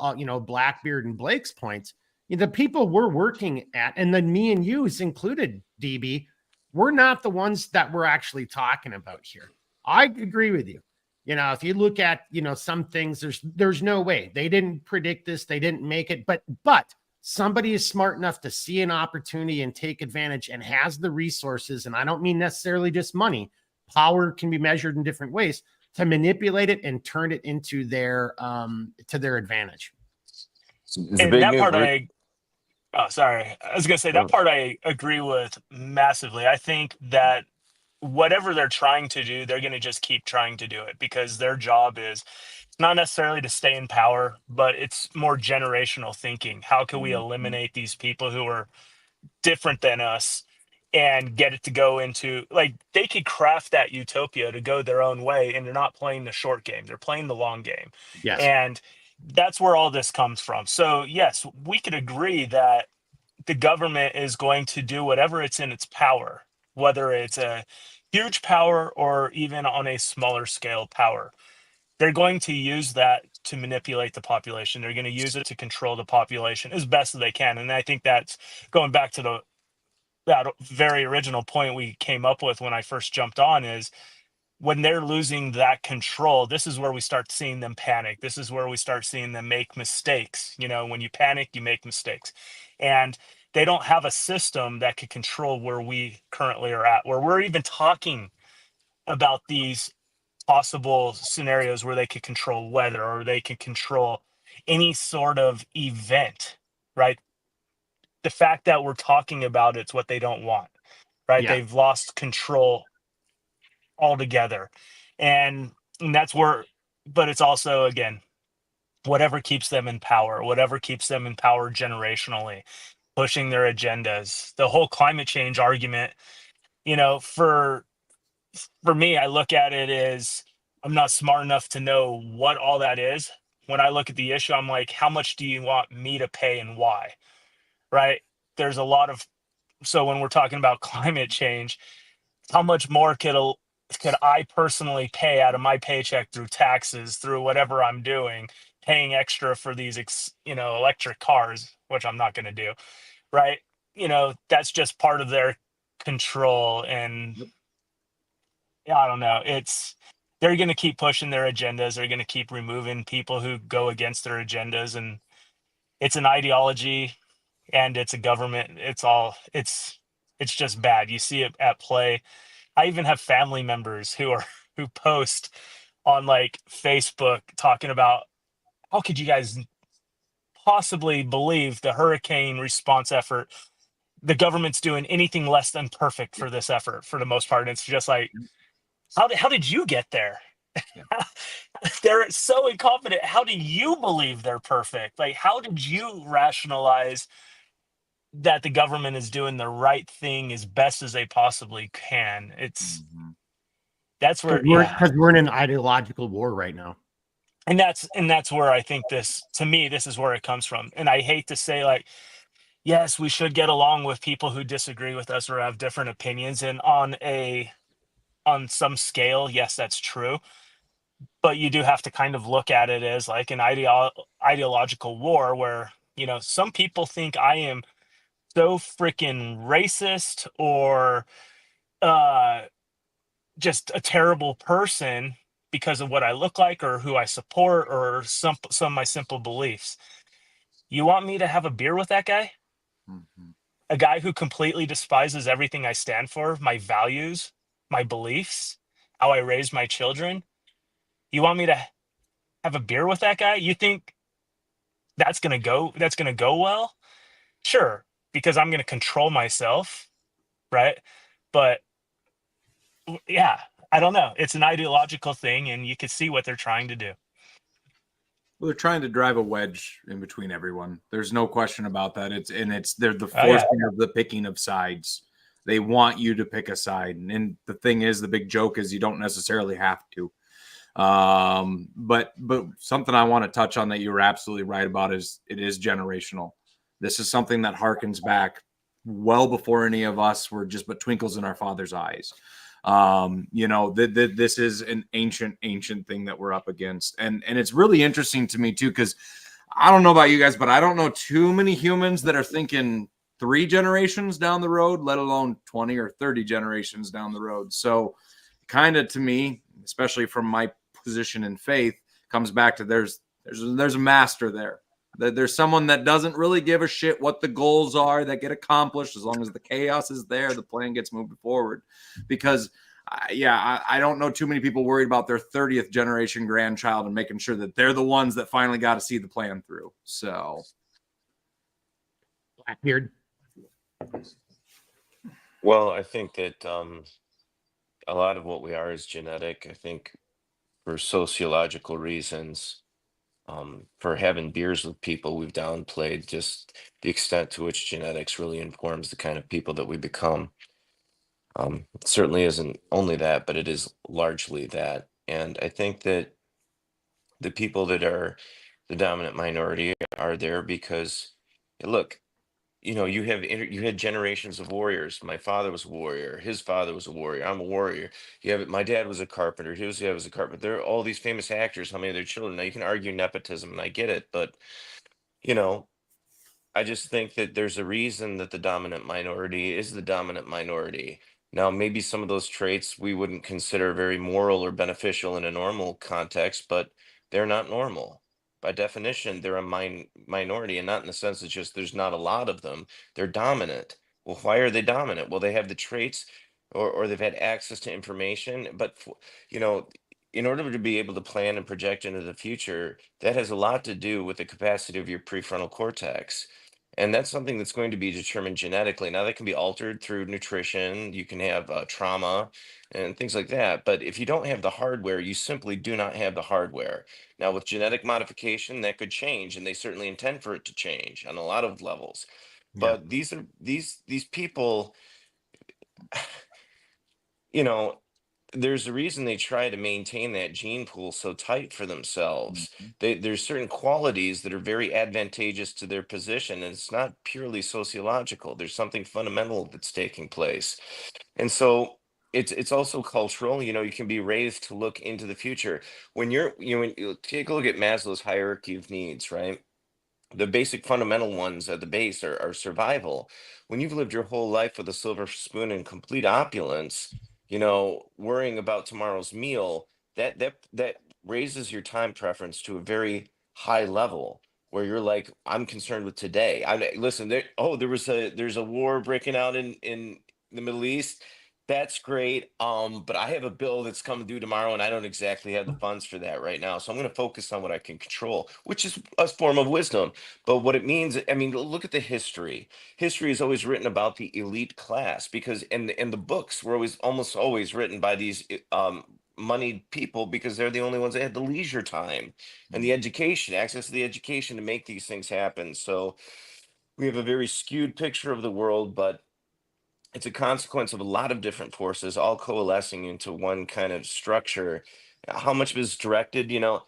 Blackbeard and Blake's points, the people we're working at, and then me and you is included, DB, we're not the ones that we're actually talking about here. I agree with you. If you look at some things, there's no way they didn't predict this, they didn't make it, but somebody is smart enough to see an opportunity and take advantage and has the resources. And I don't mean necessarily just money. Power can be measured in different ways to manipulate it and turn it into their to their advantage. And that part I was gonna say that part I agree with massively. I think that whatever they're trying to do, they're going to just keep trying to do it because their job is not necessarily to stay in power, but it's more generational thinking. How can we eliminate these people who are different than us and get it to go into, like, they could craft that utopia to go their own way, and they're not playing the short game. They're playing the long game. Yes. And that's where all this comes from. So yes, we could agree that the government is going to do whatever it's in its power, whether it's a huge power or even on a smaller scale power. They're going to use that to manipulate the population. They're going to use it to control the population as best as they can. And I think that's going back to that very original point we came up with when I first jumped on, is when they're losing that control, this is where we start seeing them panic. This is where we start seeing them make mistakes. When you panic, you make mistakes. And they don't have a system that could control where we currently are at, where we're even talking about these possible scenarios where they could control weather or they can control any sort of event, right? The fact that we're talking about it's what they don't want, right? Yeah. They've lost control altogether. And that's where, but it's also, again, whatever keeps them in power generationally, pushing their agendas. The whole climate change argument, for me, I look at it as I'm not smart enough to know what all that is. When I look at the issue, I'm like, how much do you want me to pay and why? Right? There's a lot of, so when we're talking about climate change, how much more could I personally pay out of my paycheck through taxes, through whatever I'm doing, paying extra for these, electric cars, which I'm not going to do, right? That's just part of their control. And yeah, I don't know. They're going to keep pushing their agendas. They're going to keep removing people who go against their agendas. And it's an ideology and it's a government. It's just bad. You see it at play. I even have family members who post on like Facebook talking about how could you guys possibly believe the hurricane response effort, the government's doing anything less than perfect for this effort for the most part. And it's just like, how did you get there? Yeah. They're so incompetent. How do you believe they're perfect? Like, how did you rationalize that the government is doing the right thing as best as they possibly can? Mhm. That's where, Because we're in an ideological war right now. and that's where I think to me, this is where it comes from. And I hate to say, like, yes, we should get along with people who disagree with us or have different opinions. And on some scale, yes, that's true. But you do have to kind of look at it as like an ideological war where, some people think I am so freaking racist or uh, just a terrible person because of what I look like or who I support or some of my simple beliefs. You want me to have a beer with that guy? Mhm. A guy who completely despises everything I stand for, my values, my beliefs, how I raise my children. You want me to have a beer with that guy? You think that's going to go well? Sure, because I'm going to control myself, right? But yeah, I don't know. It's an ideological thing and you can see what they're trying to do. Well, they're trying to drive a wedge in between everyone. There's no question about that. They're the Oh yeah. forcing of the picking of sides. They want you to pick a side, and the thing is, the big joke is you don't necessarily have to. But something I want to touch on that you were absolutely right about is it is generational. This is something that harkens back well before any of us were just but twinkles in our father's eyes. This is an ancient thing that we're up against, and it's really interesting to me too, because I don't know about you guys, but I don't know too many humans that are thinking 3 generations down the road, let alone 20 or 30 generations down the road. So kind of, to me, especially from my position in faith, comes back to there's a master there. There's someone that doesn't really give a shit what the goals are that get accomplished. As long as the chaos is there, the plan gets moved forward. Because I don't know too many people worried about their 30th generation grandchild and making sure that they're the ones that finally got to see the plan through. So Blackbeard. Well, I think that a lot of what we are is genetic. I think for sociological reasons, for having beers with people, we've downplayed just the extent to which genetics really informs the kind of people that we become. It certainly isn't only that, but it is largely that. And I think that the people that are the dominant minority are there because, look, you had generations of warriors. My father was a warrior. His father was a warrior. I'm a warrior. My dad was a carpenter. His dad was a carpenter. There are all these famous actors. How many of their children? Now you can argue nepotism, and I get it, but you know, I just think that there's a reason that the dominant minority is the dominant minority. Now, maybe some of those traits we wouldn't consider very moral or beneficial in a normal context, but they're not normal. By definition, they're a minority, and not in the sense it's just there's not a lot of them. They're dominant. Well, why are they dominant? Well, they have the traits, or they've had access to information. But you know, in order to be able to plan and project into the future, that has a lot to do with the capacity of your prefrontal cortex. And that's something that's going to be determined genetically. Now, that can be altered through nutrition. You can have trauma and things like that. But if you don't have the hardware, you simply do not have the hardware. Now, with genetic modification, that could change, and they certainly intend for it to change on a lot of levels. Yeah. But these people, you know, there's a reason they try to maintain that gene pool so tight for themselves. Mhm. There's certain qualities that are very advantageous to their position, and it's not purely sociological. There's something fundamental that's taking place. And so it's also cultural. You know, you can be raised to look into the future. When you take a look at Maslow's hierarchy of needs, right? The basic fundamental ones at the base are survival. When you've lived your whole life with a silver spoon and complete opulence, you know, worrying about tomorrow's meal, that raises your time preference to a very high level where you're like, I'm concerned with today. Listen, there's a war breaking out in the Middle East. That's great. But I have a bill that's coming due tomorrow, and I don't exactly have the funds for that right now. So I'm going to focus on what I can control, which is a form of wisdom. But what it means, I mean, look at the history. History is always written about the elite class because, and the books were almost always written by these moneyed people because they're the only ones that had the leisure time and the education, access to the education to make these things happen. So we have a very skewed picture of the world, but it's a consequence of a lot of different forces all coalescing into one kind of structure. How much of it is directed, you know,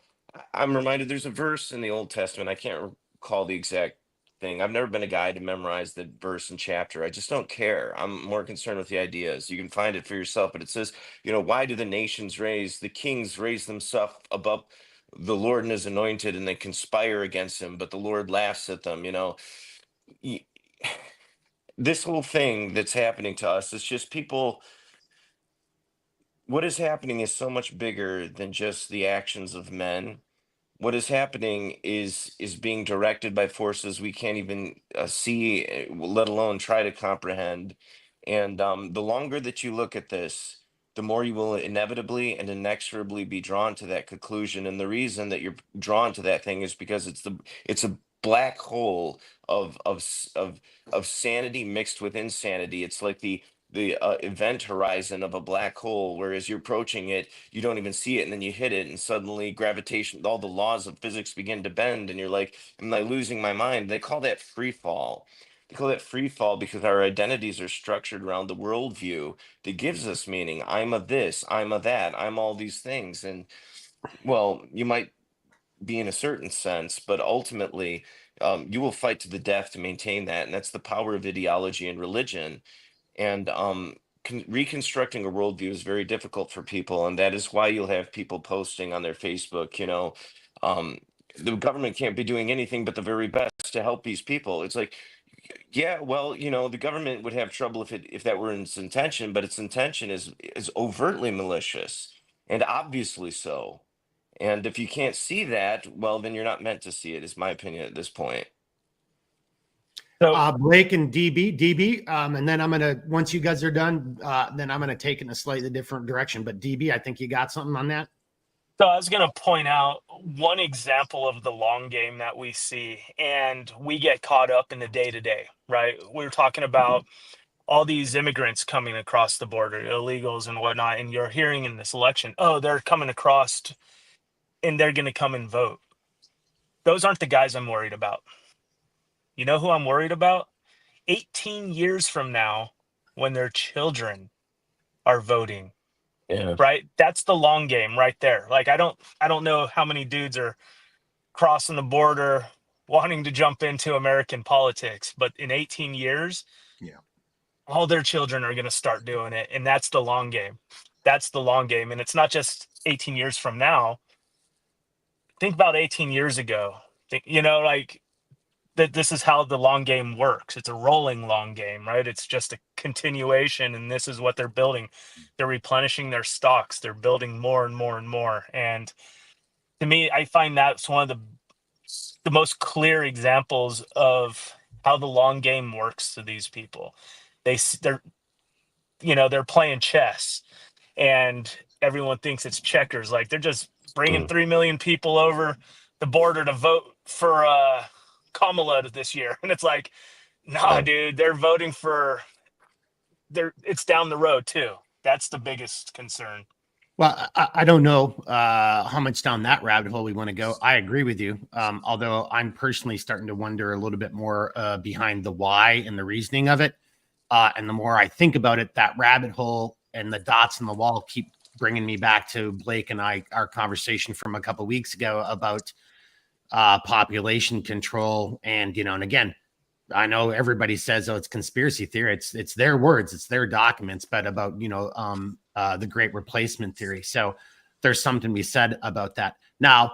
I'm reminded there's a verse in the Old Testament. I can't recall the exact thing. I've never been a guy to memorize the verse and chapter. I just don't care. I'm more concerned with the ideas. You can find it for yourself, but it says, you know, why do the kings raise themselves above the Lord and his anointed, and they conspire against him, but the Lord laughs at them, you know? Y- This whole thing that's happening to us is just people. What is happening is so much bigger than just the actions of men. What is happening is being directed by forces we can't even see, let alone try to comprehend. And the longer that you look at this, the more you will inevitably and inexorably be drawn to that conclusion. And the reason that you're drawn to that thing is because it's a black hole of sanity mixed with insanity. It's like the event horizon of a black hole, whereas you're approaching it, you don't even see it, and then you hit it, and suddenly gravitation, all the laws of physics begin to bend, and you're like, am I losing my mind? They call that free fall. They call that free fall because our identities are structured around the worldview that gives us meaning. I'm a this, I'm a that, I'm all these things. And well, you might be in a certain sense, but ultimately, you will fight to the death to maintain that. And that's the power of ideology and religion. And reconstructing a worldview is very difficult for people, and that is why you'll have people posting on their Facebook, you know, um, the government can't be doing anything but the very best to help these people. It's like, yeah, well, you know, the government would have trouble if that were its intention, but its intention is overtly malicious and obviously so. And if you can't see that, well, then you're not meant to see it, is my opinion at this point. So Blake and DB, and then I'm gonna once you guys are done, then I'm gonna take it in a slightly different direction. But DB, I think you got something on that. So I was going to point out one example of the long game that we see, and we get caught up in the day to day, right? We're talking about all these immigrants coming across the border, illegals and whatnot, and you're hearing in this election, oh, they're coming across and they're going to come and vote. Those aren't the guys I'm worried about. You know who I'm worried about? 18 years from now, when their children are voting, Yeah. right? That's the long game right there. Like I don't know how many dudes are crossing the border wanting to jump into American politics, but in 18 years, Yeah. all their children are going to start doing it, and that's the long game. That's the long game, and it's not just 18 years from now. Think about 18 years ago. Think, you know, like that this is how the long game works. It's a rolling long game, right? It's just a continuation, and this is what they're building. They're replenishing their stocks. They're building more and more and more. And to me, I find that's one of the most clear examples of how the long game works to these people. They're they're playing chess, and everyone thinks it's checkers. Like they're just bringing Mm. 3 million people over the border to vote for Kamala this year, and it's like, nah, Yeah. dude, they're voting for it's down the road too. That's the biggest concern. Well, I don't know how much down that rabbit hole we want to go. I agree with you. Although I'm personally starting to wonder a little bit more behind the why and the reasoning of it. And the more I think about it, that rabbit hole and the dots on the wall keep bringing me back to Blake and our conversation from a couple of weeks ago about population control. And, and again, I know everybody says, oh, it's conspiracy theory. It's their words, it's their documents, but about, the Great Replacement theory. So there's something to be said about that. Now,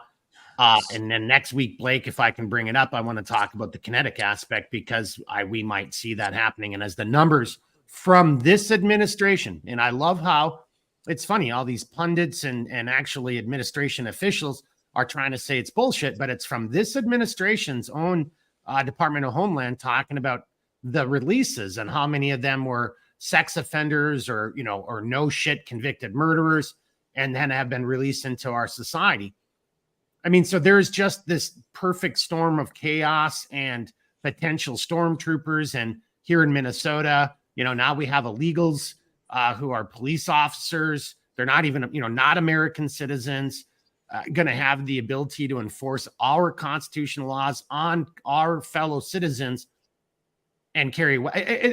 and then next week, Blake, if I can bring it up, I want to talk about the kinetic aspect, because we might see that happening. And as the numbers from this administration, and I love how it's funny, all these pundits and actually administration officials are trying to say it's bullshit, but it's from this administration's own Department of Homeland talking about the releases and how many of them were sex offenders or no shit convicted murderers and then have been released into our society. I mean, so there's just this perfect storm of chaos and potential stormtroopers. And here in Minnesota, now we have illegals who are police officers. They're not even, not American citizens, going to have the ability to enforce our constitutional laws on our fellow citizens and carry.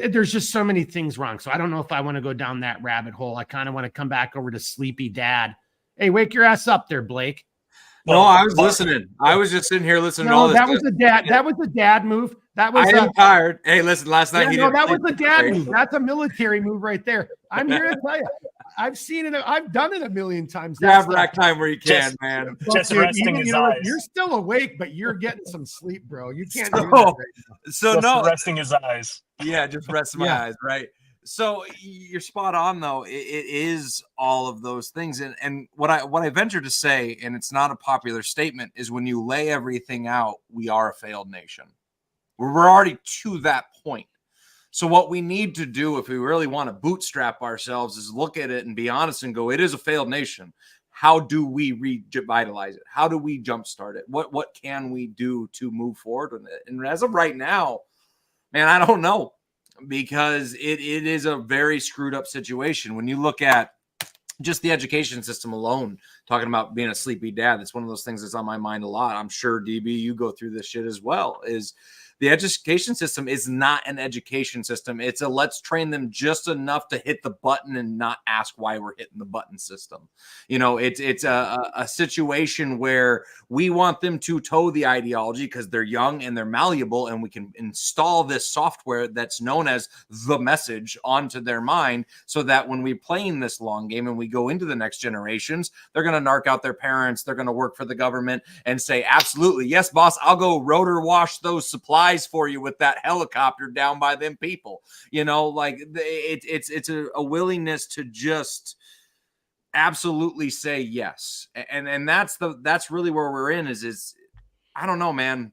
There's just so many things wrong. So I don't know if I want to go down that rabbit hole. I kind of want to come back over to Sleepy Dad. Hey, wake your ass up there, Blake. No, I was listening. I was just sitting here listening to all this. That was a dad. That was a dad move. That was. I am tired. Hey, listen. Last night, that was a dad move. That's a military move right there. I'm here to tell you, I've seen it. I've done it a million times. Grab rack time where you can, man. Just resting his eyes. You're still awake, but you're getting some sleep, bro. You can't do that right now. So no, resting his eyes. Yeah, just resting my eyes. Right. So you're spot on, though. It is all of those things, and what I venture to say, and it's not a popular statement, is when you lay everything out, we are a failed nation. We're already to that point. So what we need to do, if we really want to bootstrap ourselves, is look at it and be honest and go, it is a failed nation. How do we revitalize it? How do we jumpstart it? What can we do to move forward with it? And as of right now, man, I don't know. Because it is a very screwed up situation. When you look at just the education system alone, talking about being a sleepy dad, that's one of those things that's on my mind a lot. I'm sure, DB, you go through this shit as well, is the education system is not an education system. It's a let's train them just enough to hit the button and not ask why we're hitting the button system. It's a situation where we want them to toe the ideology because they're young and they're malleable, and we can install this software that's known as the message onto their mind, so that when we're playing this long game and we go into the next generations, they're going to narc out their parents. They're going to work for the government and say, absolutely, yes, boss, I'll go rotor wash those supplies for you with that helicopter down by them people. It's a willingness to just absolutely say yes. And that's really where we're in is I don't know, man.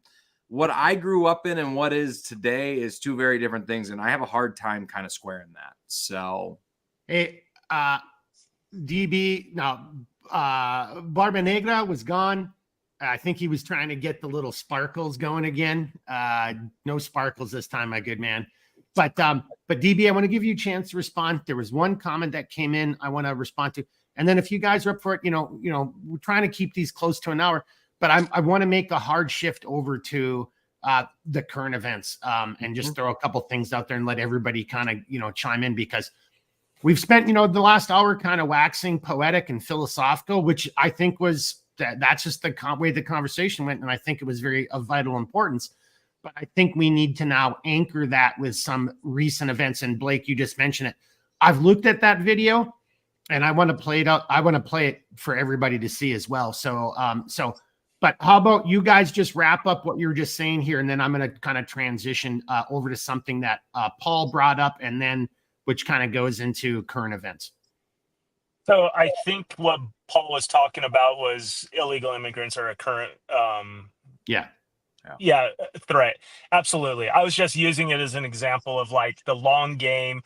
What I grew up in and what is today is two very different things. And I have a hard time kind of squaring that. So, hey, DB, now, Barba Negra was gone. I think he was trying to get the little sparkles going again. No sparkles this time, my good man. But DB, I want to give you a chance to respond. There was one comment that came in I want to respond to. And then if you guys are up for it, we're trying to keep these close to an hour, but I want to make a hard shift over to the current events and just throw a couple things out there and let everybody kind of, chime in, because we've spent, the last hour kind of waxing poetic and philosophical, which I think was that's just the way the conversation went. And I think it was very of vital importance. But I think we need to now anchor that with some recent events. And Blake, you just mentioned it. I've looked at that video and I want to play it out. I want to play it for everybody to see as well. But how about you guys just wrap up what you were just saying here, and then I'm going to kind of transition over to something that Paul brought up, and then which kind of goes into current events. So I think what Paul was talking about was illegal immigrants are a current threat. Absolutely. I was just using it as an example of like the long game.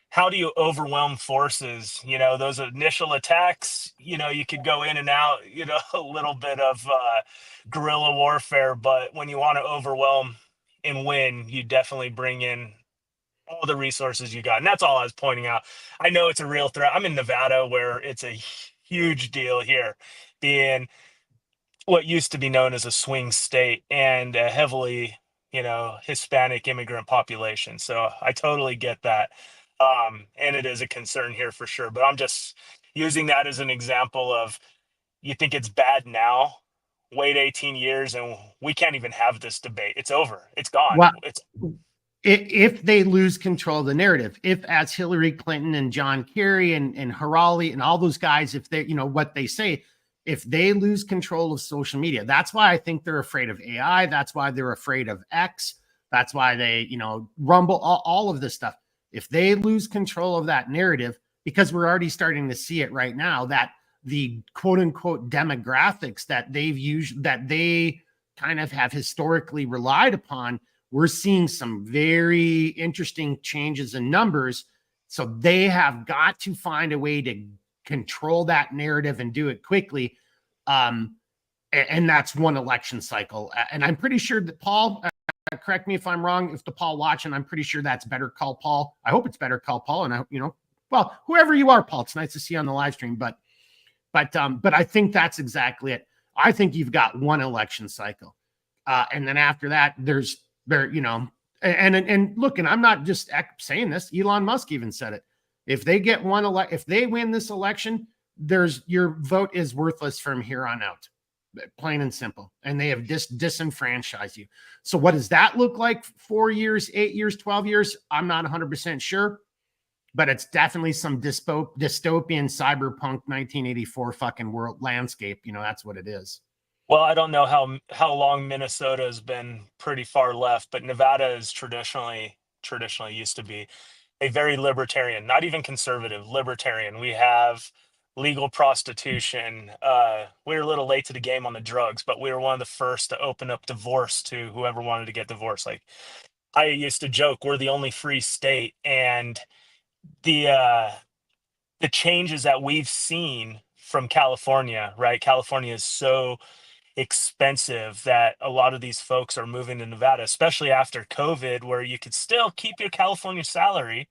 How do you overwhelm forces? Those initial attacks, you could go in and out, a little bit of guerrilla warfare, but when you want to overwhelm and win, you definitely bring in all the resources you got. And that's all I was pointing out. I know it's a real threat. I'm in Nevada, where it's a huge deal here, being what used to be known as a swing state and a heavily, Hispanic immigrant population. So I totally get that. And it is a concern here for sure. But I'm just, using that as an example of, you think it's bad now, wait 18 years and we can't even have this debate. It's over. It's gone. Well, It's if they lose control of the narrative, if as Hillary Clinton and John Kerry and Harali and all those guys, if they, you know, what they say, if they lose control of social media, that's why I think they're afraid of AI. That's why they're afraid of X. That's why they, you know, Rumble, all of this stuff. If they lose control of that narrative, because we're already starting to see it right now, that the quote unquote demographics that they've used, that they kind of have historically relied upon, we're seeing some very interesting changes in numbers. So they have got to find a way to control that narrative and do it quickly. And that's one election cycle. And I'm pretty sure that Paul, correct me if I'm wrong, if the Paul watching, I'm pretty sure that's Better Call Paul. I hope it's Better Call Paul. And I, you know, well, whoever you are, Paul, it's nice to see you on the live stream, but I think that's exactly it. I think you've got one election cycle. And then after that, you know, and look, and I'm not just saying this, Elon Musk even said it. If they get if they win this election, your vote is worthless from here on out, plain and simple. And they have disenfranchised you. So what does that look like? 4 years, 8 years, 12 years? I'm not 100% sure, but it's definitely some dystopian cyberpunk 1984 fucking world landscape. You know, that's what it is. Well, I don't know how long Minnesota has been pretty far left, but Nevada is traditionally used to be a very libertarian, not even conservative, libertarian. We have legal prostitution. We were a little late to the game on the drugs, but we were one of the first to open up divorce to whoever wanted to get divorced. Like, I used to joke, we're the only free state, and the changes that we've seen from California, right? California is so expensive that a lot of these folks are moving to Nevada, especially after COVID, where you could still keep your California salary,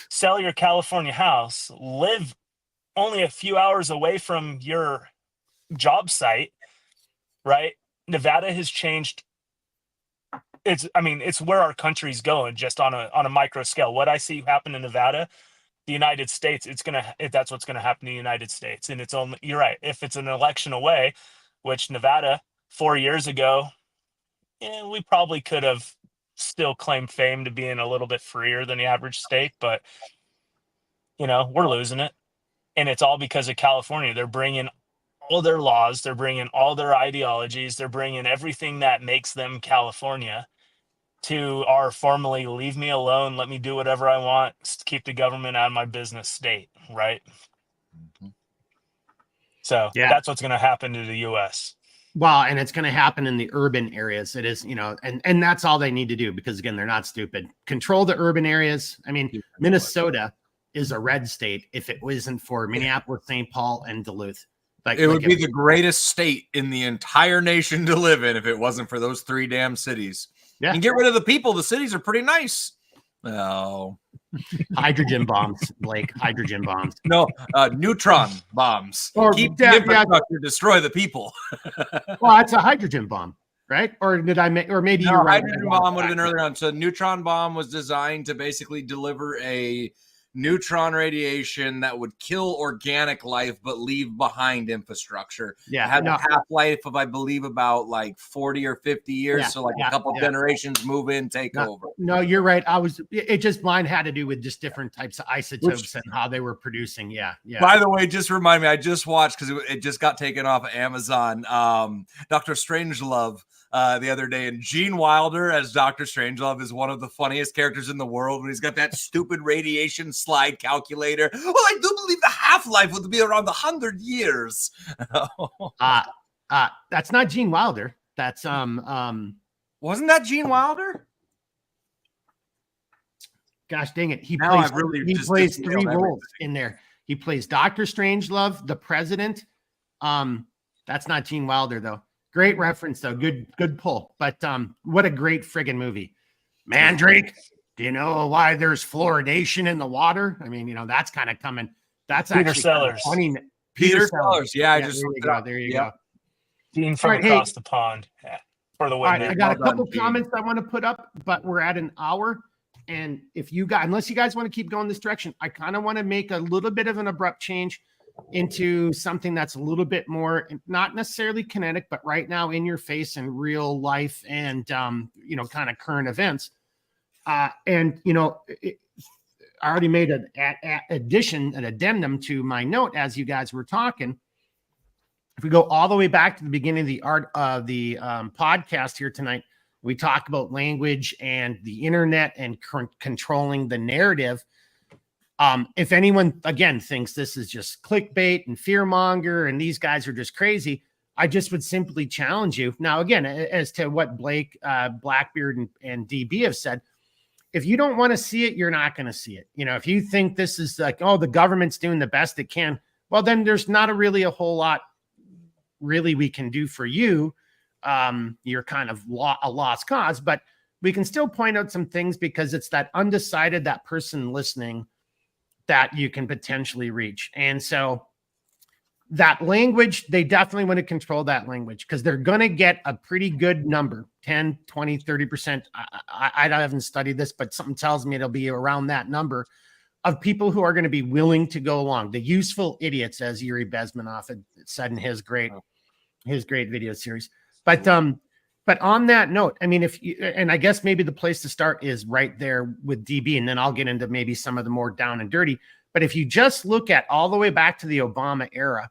sell your California house, live only a few hours away from your job site, right? Nevada has changed. It's where our country's going, just on a micro scale. What I see happen in Nevada, the United States, that's what's gonna happen in the United States. And it's only, you're right, if it's an election away, which Nevada 4 years ago, we probably could have still claimed fame to being a little bit freer than the average state, but you know, we're losing it. And it's all because of California. They're bringing all their laws, they're bringing all their ideologies, they're bringing everything that makes them California to our formerly leave me alone, let me do whatever I want, keep the government out of my business state, right? So yeah, that's what's going to happen to the U.S. Well, and it's going to happen in the urban areas. It is, you know, and that's all they need to do, because again, they're not stupid. Control the urban areas. I mean, Minnesota is a red state if it wasn't for Minneapolis, St. Paul, and Duluth. It would be the greatest state in the entire nation to live in if it wasn't for those 3 damn cities. Yeah. And get rid of the people. The cities are pretty nice. No. Hydrogen bombs, Blake. Hydrogen bombs. No, neutron bombs. Or keep the infrastructure, destroy the people. Well, that's a hydrogen bomb, right? Or did I make? Or maybe no, you're right. Hydrogen bomb would have been earlier on. So, neutron bomb was designed to basically deliver a neutron radiation that would kill organic life but leave behind infrastructure. Yeah, it had a half-life of, I believe, about like 40 or 50 years. So like a couple generations move in, take over. No, you're right. Mine had to do with just different types of isotopes and how they were producing. Yeah. By the way, just remind me, I just watched, because it just got taken off of Amazon, Dr. Strangelove the other day, and Gene Wilder as Dr. Strangelove is one of the funniest characters in the world when he's got that stupid radiation slide calculator. Well, I do believe the half-life would be around 100 years. That's not Gene Wilder. That's wasn't that Gene Wilder? Gosh dang it. He plays 3 roles in there. He plays Dr. Strangelove, the president. That's not Gene Wilder though. Great reference though. Good pull. But what a great friggin' movie. Mandrake, do you know why there's fluoridation in the water? I mean, you know, that's kind of coming. That's Peter actually Sellers. Funny. Peter Sellers. Yeah, I just there you go. Dean from across the pond. Yeah, for the win. All right, I got a couple comments I want to put up, but we're at an hour. And if you guys, unless you guys want to keep going this direction, I kind of want to make a little bit of an abrupt change. into something that's a little bit more, not necessarily kinetic, but right now in your face and real life and, kind of current events. I already made an addendum to my note as you guys were talking. If we go all the way back to the beginning of the podcast here tonight, we talk about language and the internet and controlling the narrative. If anyone, again, thinks this is just clickbait and fearmonger and these guys are just crazy, I just would simply challenge you. Now, again, as to what Blake, Blackbeard, and DB have said, if you don't want to see it, you're not going to see it. If you think this is like, oh, the government's doing the best it can, well, then there's not really a whole lot really we can do for you. You're kind of a lost cause, but we can still point out some things because it's that undecided, that person listening that you can potentially reach. And so that language, they definitely want to control that language because they're going to get a pretty good number, 10, 20, 30%. I haven't studied this, but something tells me it'll be around that number of people who are going to be willing to go along. The useful idiots, as Yuri Bezmenov had said in his great video series. But on that note, I mean, and I guess maybe the place to start is right there with DB, and then I'll get into maybe some of the more down and dirty. But if you just look at all the way back to the Obama era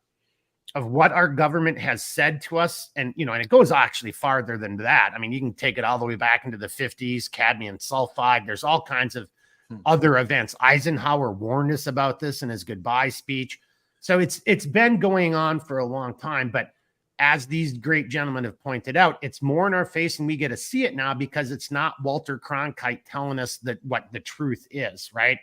of what our government has said to us, and it goes actually farther than that. I mean, you can take it all the way back into the 50s, cadmium sulfide. There's all kinds of other events. Eisenhower warned us about this in his goodbye speech. So it's been going on for a long time, but as these great gentlemen have pointed out, it's more in our face and we get to see it now because it's not Walter Cronkite telling us what the truth is, right?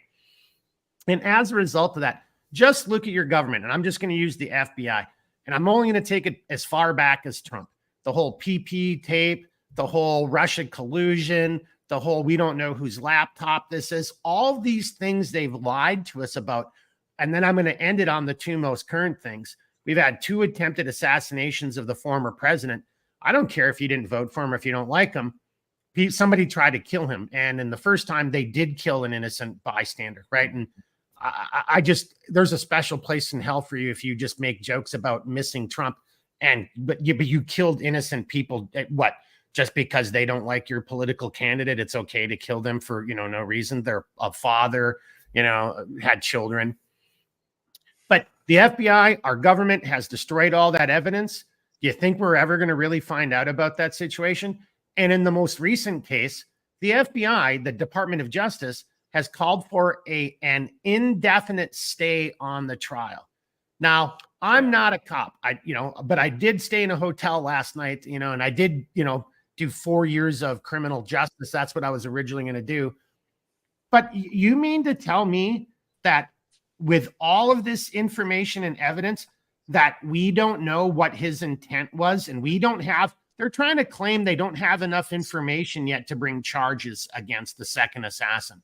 And as a result of that, just look at your government. And I'm just going to use the FBI. And I'm only going to take it as far back as Trump. The whole PP tape, the whole Russia collusion, the whole we don't know whose laptop this is. All these things they've lied to us about. And then I'm going to end it on the two most current things. We've had 2 attempted assassinations of the former president. I don't care if you didn't vote for him, if you don't like him. Somebody tried to kill him. And in the first time, they did kill an innocent bystander, right? And I just, there's a special place in hell for you if you just make jokes about missing Trump. But you killed innocent people. What? Just because they don't like your political candidate, it's okay to kill them for, no reason. They're a father, had children. But the FBI, our government, has destroyed all that evidence. Do you think we're ever going to really find out about that situation? And in the most recent case, the FBI, the Department of Justice, has called for an indefinite stay on the trial. Now, I'm not a cop, but I did stay in a hotel last night, and I did, do 4 years of criminal justice. That's what I was originally going to do. But you mean to tell me that with all of this information and evidence that we don't know what his intent was, and they're trying to claim they don't have enough information yet to bring charges against the second assassin.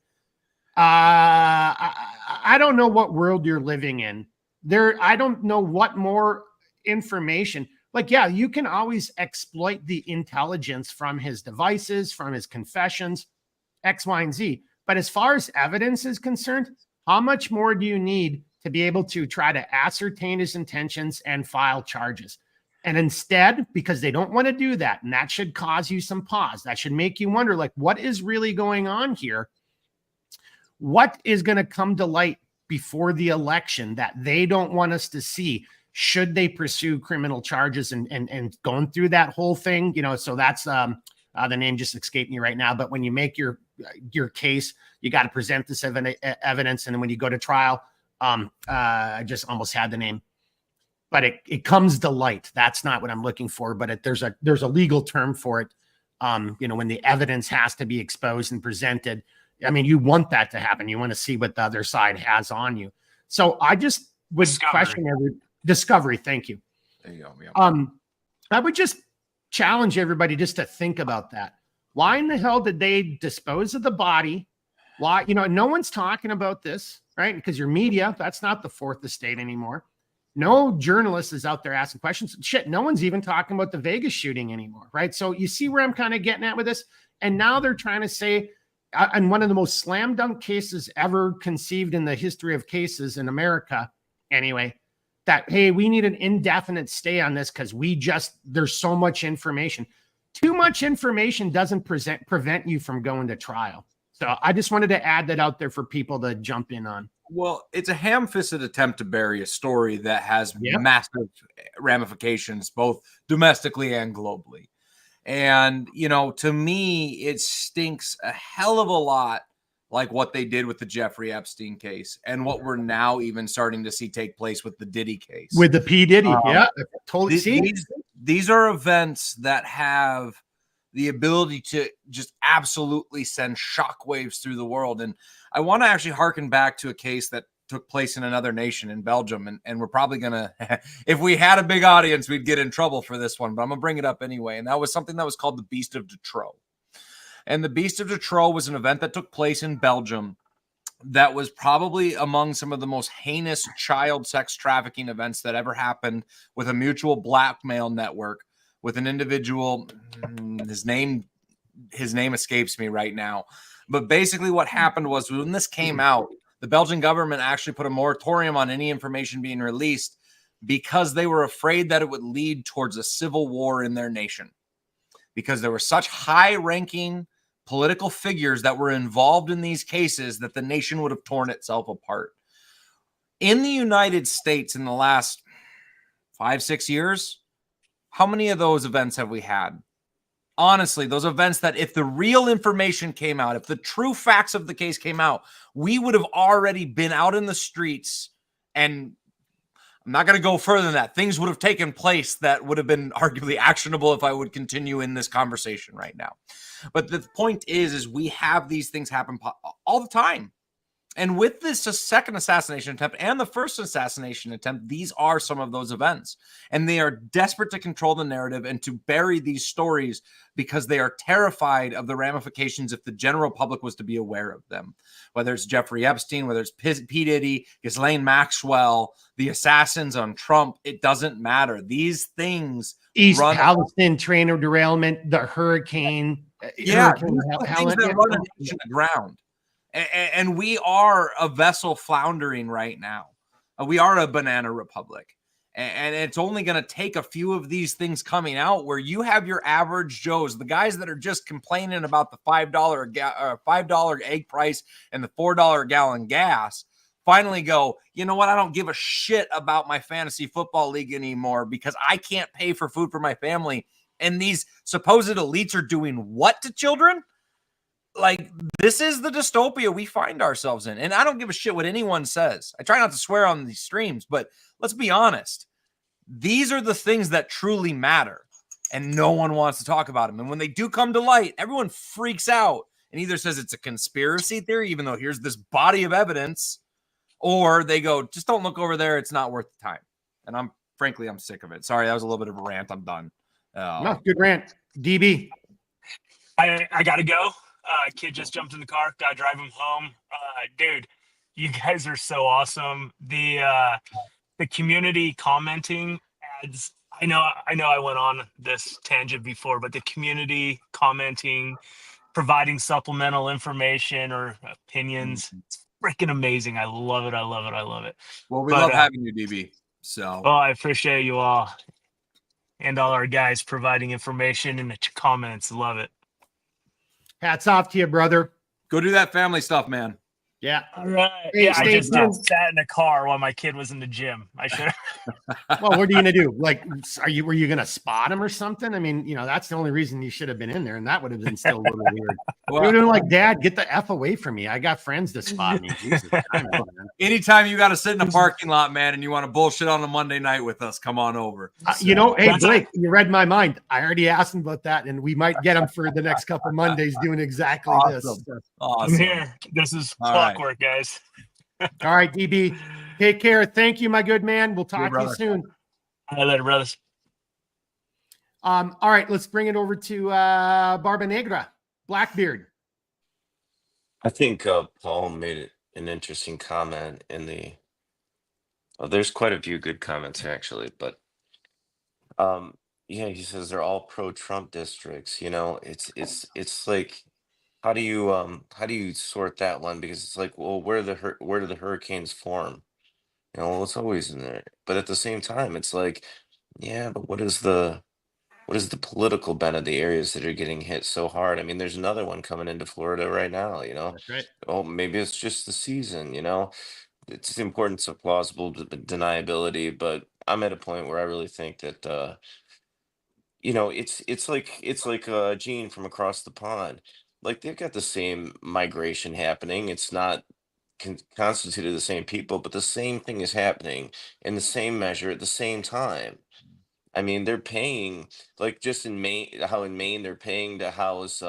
I don't know what world you're living in. I don't know what more information. Like, yeah, you can always exploit the intelligence from his devices, from his confessions, X, Y, and Z. But as far as evidence is concerned, how much more do you need to be able to try to ascertain his intentions and file charges? And instead, because they don't want to do that, and that should cause you some pause, that should make you wonder, like, what is really going on here? What is going to come to light before the election that they don't want us to see? Should they pursue criminal charges and going through that whole thing? So that's the name just escaped me right now. But when you make your case, you got to present this evidence. And then when you go to trial, I just almost had the name, but it comes to light. That's not what I'm looking for, but there's a legal term for it. When the evidence has to be exposed and presented. I mean, you want that to happen. You want to see what the other side has on you. So I just would question discovery. Thank you. There you go. Yeah. I would just challenge everybody just to think about that. Why in the hell did they dispose of the body? Why, no one's talking about this, right? Because your media, that's not the fourth estate anymore. No journalist is out there asking questions. Shit, no one's even talking about the Vegas shooting anymore, right? So you see where I'm kind of getting at with this? And now they're trying to say, in one of the most slam dunk cases ever conceived in the history of cases in America, anyway, that, hey, we need an indefinite stay on this because there's so much information. Too much information doesn't prevent you from going to trial. So I just wanted to add that out there for people to jump in on. Well, it's a ham-fisted attempt to bury a story that has Yep. massive ramifications, both domestically and globally. And, you know, to me, it stinks a hell of a lot like what they did with the Jeffrey Epstein case and what we're now even starting to see take place with the Diddy case. With the P. Diddy, yeah, totally. These are events that have the ability to just absolutely send shockwaves through the world. And I want to actually harken back to a case that took place in another nation, in Belgium. And we're probably going to, if we had a big audience, we'd get in trouble for this one, but I'm going to bring it up anyway. And that was something that was called the Beast of Detroit. And the Beast of Detroit was an event that took place in Belgium that was probably among some of the most heinous child sex trafficking events that ever happened, with a mutual blackmail network with an individual. His name escapes me right now. But basically what happened was, when this came out, the Belgian government actually put a moratorium on any information being released because they were afraid that it would lead towards a civil war in their nation, because there were such high-ranking political figures that were involved in these cases that the nation would have torn itself apart. In the United States, in the last 5-6 years, how many of those events have we had? Honestly, those events that, if the real information came out, if the true facts of the case came out, we would have already been out in the streets, and I'm not going to go further than that. Things would have taken place that would have been arguably actionable if I would continue in this conversation right now. But the point is we have these things happen all the time. And with this second assassination attempt and the first assassination attempt, these are some of those events. And they are desperate to control the narrative and to bury these stories because they are terrified of the ramifications if the general public was to be aware of them. Whether it's Jeffrey Epstein, whether it's P. Diddy, Ghislaine Maxwell, the assassins on Trump, it doesn't matter. These things East Palestine trainer derailment, the hurricane. Hurricane things that run into the ground. And we are a vessel floundering right now. We are a banana republic. And it's only going to take a few of these things coming out where you have your average Joes, the guys that are just complaining about the $5 egg price and the $4 a gallon gas, finally go, you know what? I don't give a shit about my fantasy football league anymore because I can't pay for food for my family. And these supposed elites are doing what to children? Like, this is the dystopia we find ourselves in. And I don't give a shit what anyone says. I try not to swear on these streams, but let's be honest. These are the things that truly matter, and no one wants to talk about them. And when they do come to light, everyone freaks out and either says it's a conspiracy theory, even though here's this body of evidence, or they go, just don't look over there. It's not worth the time. And I'm sick of it. Sorry, that was a little bit of a rant. I'm done. No, good rant. DB. I got to go. Kid just jumped in the car. Got to drive him home. Dude, you guys are so awesome. The community commenting adds. I know I went on this tangent before, but the community commenting, providing supplemental information or opinions, it's freaking amazing. I love it. I love it. I love it. Well, we love having you, DB. So, well, I appreciate you all and all our guys providing information in the comments. Love it. Hats off to you, brother. Go do that family stuff, man. Yeah. All right. Hey, I just sat in a car while my kid was in the gym. I should. Well, what are you gonna do? Like, were you gonna spot him or something? I mean, that's the only reason you should have been in there, and that would have been still a little weird. Well, you would have been like, Dad, get the F away from me. I got friends to spot me. Jesus, anytime you got to sit in a parking lot, man, and you want to bullshit on a Monday night with us, come on over. Hey, Blake, you read my mind. I already asked him about that, and we might get him for the next couple Mondays doing exactly this. Awesome. I'm here. This is clockwork, guys. All right, DB. Take care. Thank you, my good man. We'll talk to you soon. All right, later, brothers. All right, let's bring it over to Barba Negra, Blackbeard. I think Paul made an interesting comment in the. Oh, there's quite a few good comments actually, but yeah, he says they're all pro-Trump districts. It's like, how do you sort that one? Because it's like, well, where do the hurricanes form? You know, it's always in there. But at the same time, it's like, yeah, but what is the political bent of the areas that are getting hit so hard? I mean, there's another one coming into Florida right now, you know. That's right. Oh, maybe it's just the season, you know. It's the importance of plausible deniability, but I'm at a point where I really think that it's like Gene from across the pond. Like they've got the same migration happening. It's not constituted the same people, but the same thing is happening in the same measure at the same time. I mean, they're paying like just in Maine, how in Maine they're paying to house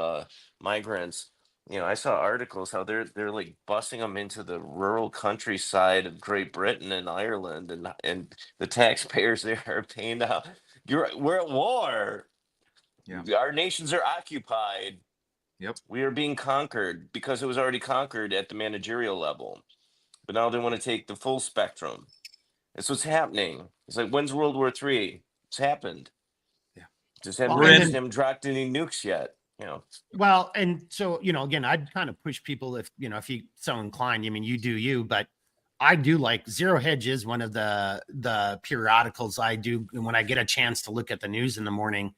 migrants. You know, I saw articles how they're like busing them into the rural countryside of Great Britain and Ireland, and the taxpayers there are paying to. We're at war. Yeah. Our nations are occupied. Yep. We are being conquered because it was already conquered at the managerial level. But now they want to take the full spectrum. That's what's happening. It's like, when's World War III? It's happened. Yeah. Just haven't Well, and reached then, them dropped any nukes yet. You know. well, and so, again, I'd kind of push people if you so inclined. I mean, you do you, but I do like Zero Hedge is one of the periodicals I do. And when I get a chance to look at the news in the morning,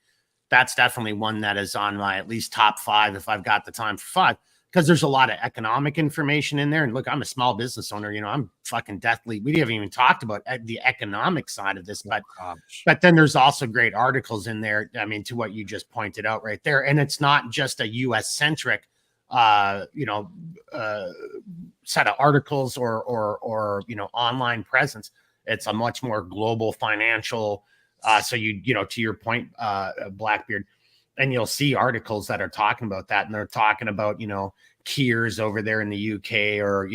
that's definitely one that is on my at least top 5 if I've got the time for 5, because there's a lot of economic information in there. And look, I'm a small business owner. I'm fucking deathly. We haven't even talked about the economic side of this, but then there's also great articles in there. I mean, to what you just pointed out right there, and it's not just a U.S. centric, set of articles or online presence. It's a much more global financial. So to your point, Blackbeard, and you'll see articles that are talking about that, and they're talking about Kiers over there in the UK, or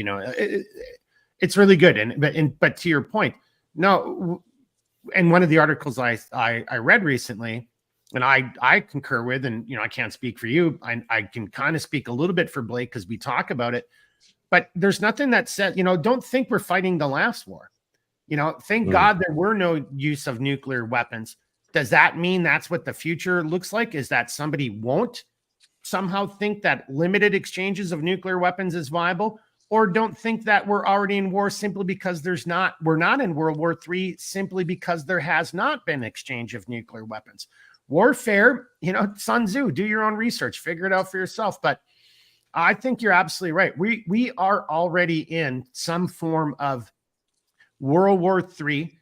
it's really good. But to your point, no, and one of the articles I read recently, and I concur with, and I can't speak for you. I can kind of speak a little bit for Blake because we talk about it, but there's nothing that said don't think we're fighting the last war. Thank God there were no use of nuclear weapons. Does that mean that's what the future looks like? Is that somebody won't somehow think that limited exchanges of nuclear weapons is viable, or don't think that we're already in war simply because we're not in World War III simply because there has not been exchange of nuclear weapons? Warfare, Sun Tzu, do your own research, figure it out for yourself. But I think you're absolutely right. We are already in some form of World War III.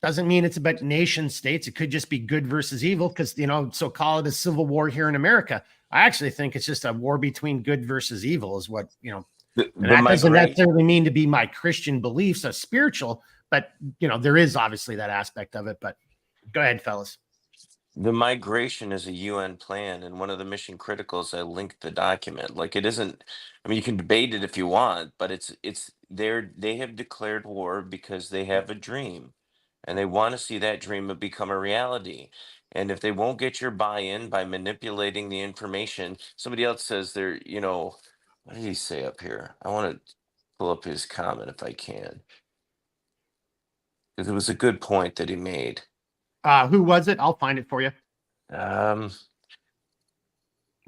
Doesn't mean it's about nation states. It could just be good versus evil, because, so call it a civil war here in America. I actually think it's just a war between good versus evil is what, and that doesn't necessarily mean to be my Christian beliefs or spiritual, but, there is obviously that aspect of it. But go ahead, fellas. The migration is a UN plan, and one of the mission criticals, I linked the document. Like it isn't, I mean, you can debate it if you want, but they have declared war because they have a dream and they want to see that dream become a reality. And if they won't get your buy-in by manipulating the information, somebody else says what did he say up here? I want to pull up his comment if I can, because it was a good point that he made. Who was it? I'll find it for you. Or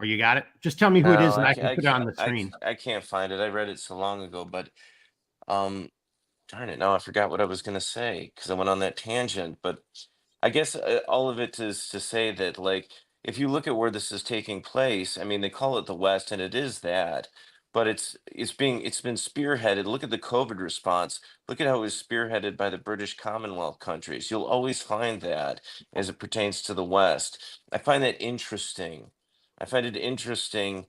you got it? Just tell me who it is, and I can put it on the screen. I can't find it. I read it so long ago, but darn it, now I forgot what I was gonna say because I went on that tangent. But I guess all of it is to say that, like, if you look at where this is taking place, I mean, they call it the West, and it is that, but it's been spearheaded. Look at the COVID response. Look at how it was spearheaded by the British Commonwealth countries. You'll always find that as it pertains to the West. I find that interesting. I find it interesting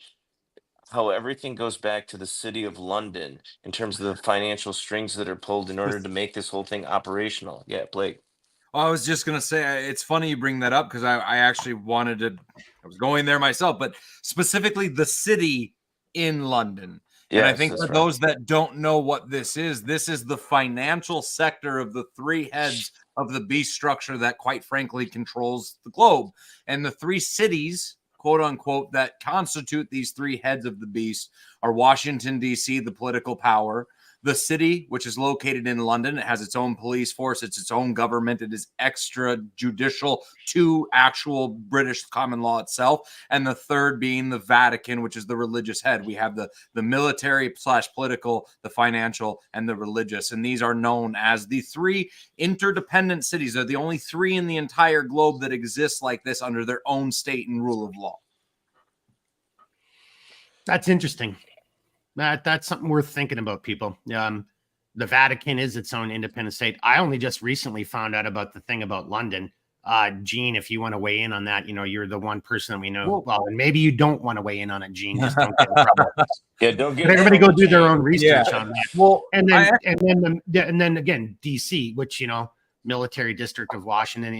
how everything goes back to the city of London in terms of the financial strings that are pulled in order to make this whole thing operational. Yeah, Blake. I was just going to say, it's funny you bring that up because I actually I was going there myself, but specifically the city in London. Yes, and I think for right. those that don't know what this is the financial sector of the 3 heads of the beast structure that quite frankly controls the globe. And the 3 cities, quote unquote, that constitute these 3 heads of the beast are Washington, D.C., the political power, The city, which is located in London, it has its own police force, it's its own government, it is extrajudicial to actual British common law itself. And the third being the Vatican, which is the religious head. We have the military / political, the financial, and the religious. And these are known as the three interdependent cities. They're the only three in the entire globe that exist like this under their own state and rule of law. That's interesting. That's something worth thinking about, people. The Vatican is its own independent state. I only just recently found out about the thing about London. Gene, if you want to weigh in on that, you're the one person that we know. Well, and maybe you don't want to weigh in on it, Gene. Just don't get in trouble. Yeah, don't get. But everybody go do their own research Yeah. on that. Well, And then again, DC, which military district of Washington.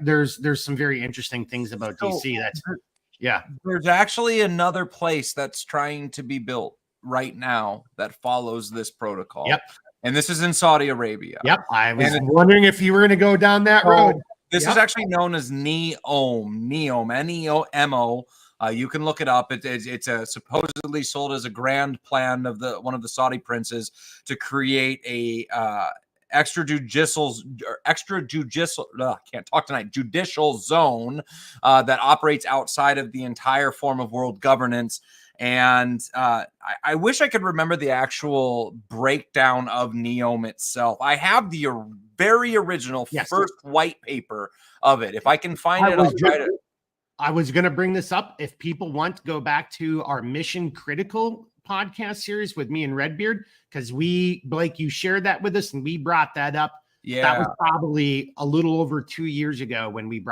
There's some very interesting things about DC. There's actually another place that's trying to be built right now that follows this protocol. Yep. And this is in Saudi Arabia. Yep. I was wondering if you were going to go down that road. This is actually known as NEOM, NEOMO. You can look it up. It's supposedly sold as a grand plan of one of the Saudi princes to create a judicial zone that operates outside of the entire form of world governance. And I wish I could remember the actual breakdown of NEOM itself. I have the very original first white paper of it. If I can find it, I'll try to. I was going to bring this up. If people want to go back to our Mission Critical podcast series with me and Redbeard, because Blake, you shared that with us and we brought that up. Yeah, that was probably a little over 2 years ago when we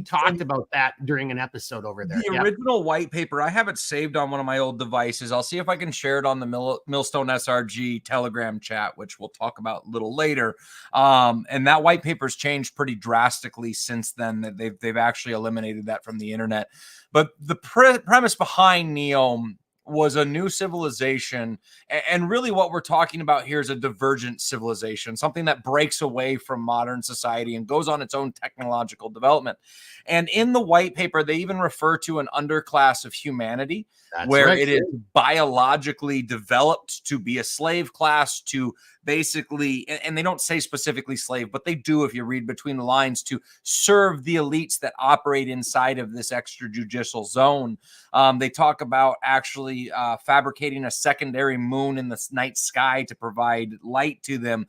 talked about that during an episode over there. The original white paper, I have it saved on one of my old devices. I'll see if I can share it on the Millstone-SRG Telegram chat, which we'll talk about a little later. And that white paper's changed pretty drastically since then. That they've actually eliminated that from the internet. But the premise behind NEOM was a new civilization. And really what we're talking about here is a divergent civilization, something that breaks away from modern society and goes on its own technological development. And in the white paper, they even refer to an underclass of humanity. That's where right. It is biologically developed to be a slave class, to basically, and they don't say specifically slave, but they do, if you read between the lines, to serve the elites that operate inside of this extrajudicial zone. They talk about actually fabricating a secondary moon in the night sky to provide light to them.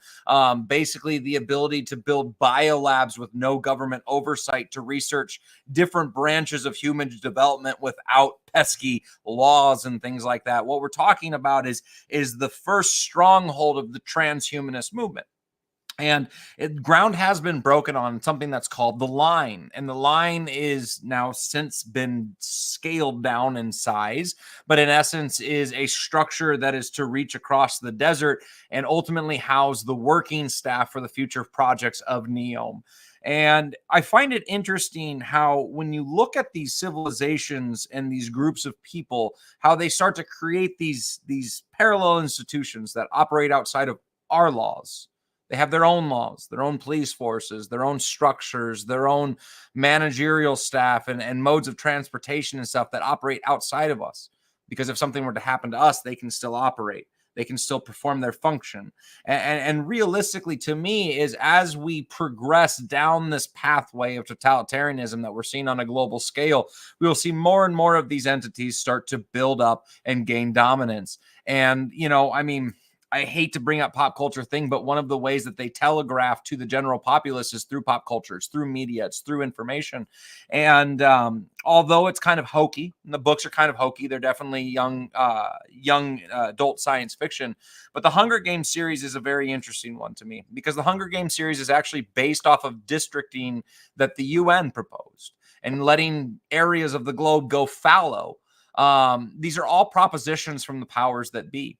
Basically, the ability to build biolabs with no government oversight to research different branches of human development without pesky laws and things like that. What we're talking about is the first stronghold of the transhumanist movement. And ground has been broken on something that's called the line. And the line is now since been scaled down in size, but in essence is a structure that is to reach across the desert and ultimately house the working staff for the future projects of NEOM. And I find it interesting how when you look at these civilizations and these groups of people, how they start to create these parallel institutions that operate outside of our laws. They have their own laws, their own police forces, their own structures, their own managerial staff and modes of transportation and stuff that operate outside of us. Because if something were to happen to us, they can still operate. They can still perform their function. And realistically, to me, is as we progress down this pathway of totalitarianism that we're seeing on a global scale, we will see more and more of these entities start to build up and gain dominance. And, I hate to bring up pop culture thing, but one of the ways that they telegraph to the general populace is through pop culture, it's through media, it's through information. And although it's kind of hokey, and the books are kind of hokey, they're definitely young adult science fiction. But the Hunger Games series is a very interesting one to me, because the Hunger Games series is actually based off of districting that the UN proposed and letting areas of the globe go fallow. These are all propositions from the powers that be.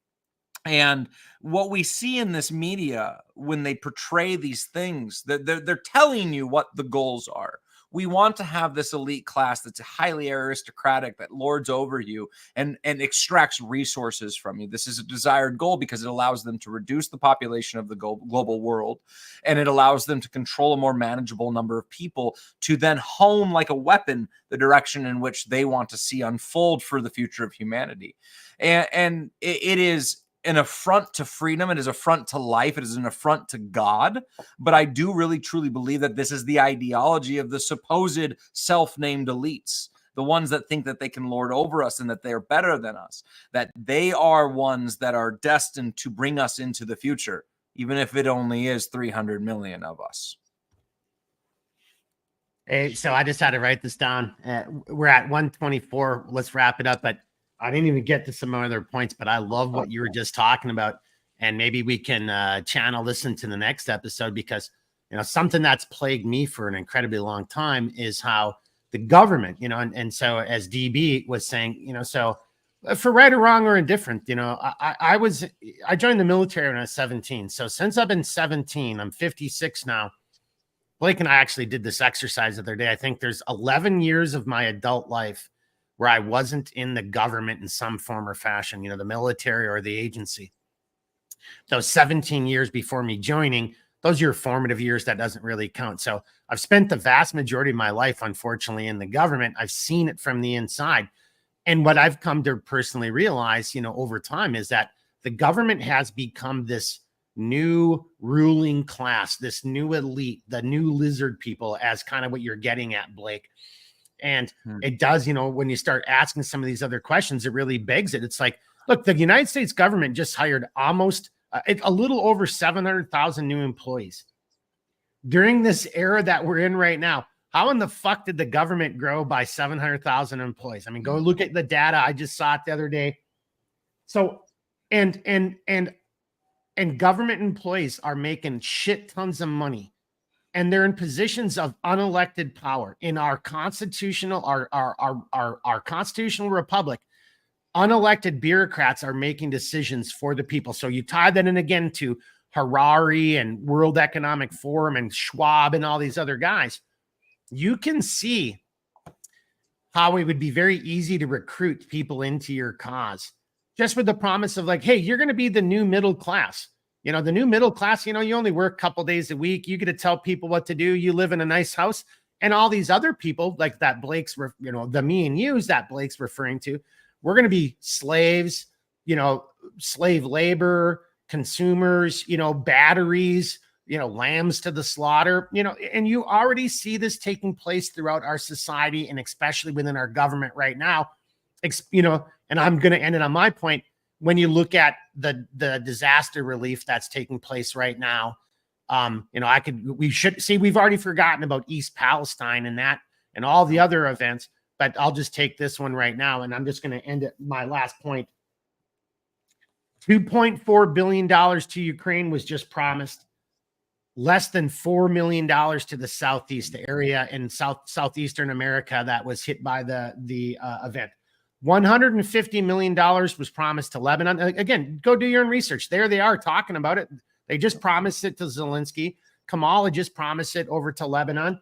And what we see in this media when they portray these things, they're telling you what the goals are. We want to have this elite class that's highly aristocratic, that lords over you and extracts resources from you. This is a desired goal because it allows them to reduce the population of the global world, and it allows them to control a more manageable number of people to then hone like a weapon the direction in which they want to see unfold for the future of humanity. And it is an affront to freedom. It is an affront to life. It is an affront to God. But I do really, truly believe that this is the ideology of the supposed self-named elites, the ones that think that they can lord over us and that they're better than us, that they are ones that are destined to bring us into the future, even if it only is 300 million of us. Hey, so I just had to write this down. We're at 124. Let's wrap it up. But I didn't even get to some other points, but I love what you were just talking about. And maybe we can channel this into the next episode, because, you know, something that's plagued me for an incredibly long time is how the government, you know, and so as DB was saying, you know, so for right or wrong or indifferent, you know, I joined the military when I was 17. So since I've been 17, I'm 56 now. Blake and I actually did this exercise the other day. I think there's 11 years of my adult life where I wasn't in the government in some form or fashion, you know, the military or the agency. Those 17 years before me joining, those are your formative years. That doesn't really count. So I've spent the vast majority of my life, unfortunately, in the government. I've seen it from the inside. And what I've come to personally realize, you know, over time is that the government has become this new ruling class, this new elite, the new lizard people, as kind of what you're getting at, Blake. And it does, you know, when you start asking some of these other questions, it really begs it. It's like, look, the United States government just hired almost a little over 700,000 new employees. During this era that we're in right now, how in the fuck did the government grow by 700,000 employees? I mean, go look at the data. I just saw it the other day. So, and government employees are making shit tons of money, and they're in positions of unelected power in our constitutional, our constitutional republic. Unelected bureaucrats are making decisions for the people. So you tie that in again to Harari and World Economic Forum and Schwab and all these other guys. You can see how it would be very easy to recruit people into your cause, just with the promise of like, hey, you're going to be the new middle class. You know, the new middle class, you know, you only work a couple days a week. You get to tell people what to do. You live in a nice house. And all these other people like that Blake's, you know, the me and yous that Blake's referring to, we're going to be slaves, you know, slave labor, consumers, you know, batteries, you know, lambs to the slaughter, you know, and you already see this taking place throughout our society and especially within our government right now, you know, and I'm going to end it on my point. When you look at the disaster relief that's taking place right now, you know, we've already forgotten about East Palestine and that and all the other events. But I'll just take this one right now, and I'm just going to end it. My last point. $2.4 billion to Ukraine was just promised. Less than $4 million to the Southeast area in Southeastern America that was hit by the event. $150 million was promised to Lebanon. Again, go do your own research. There they are talking about it. They just promised it to Zelensky. Kamala just promised it over to Lebanon.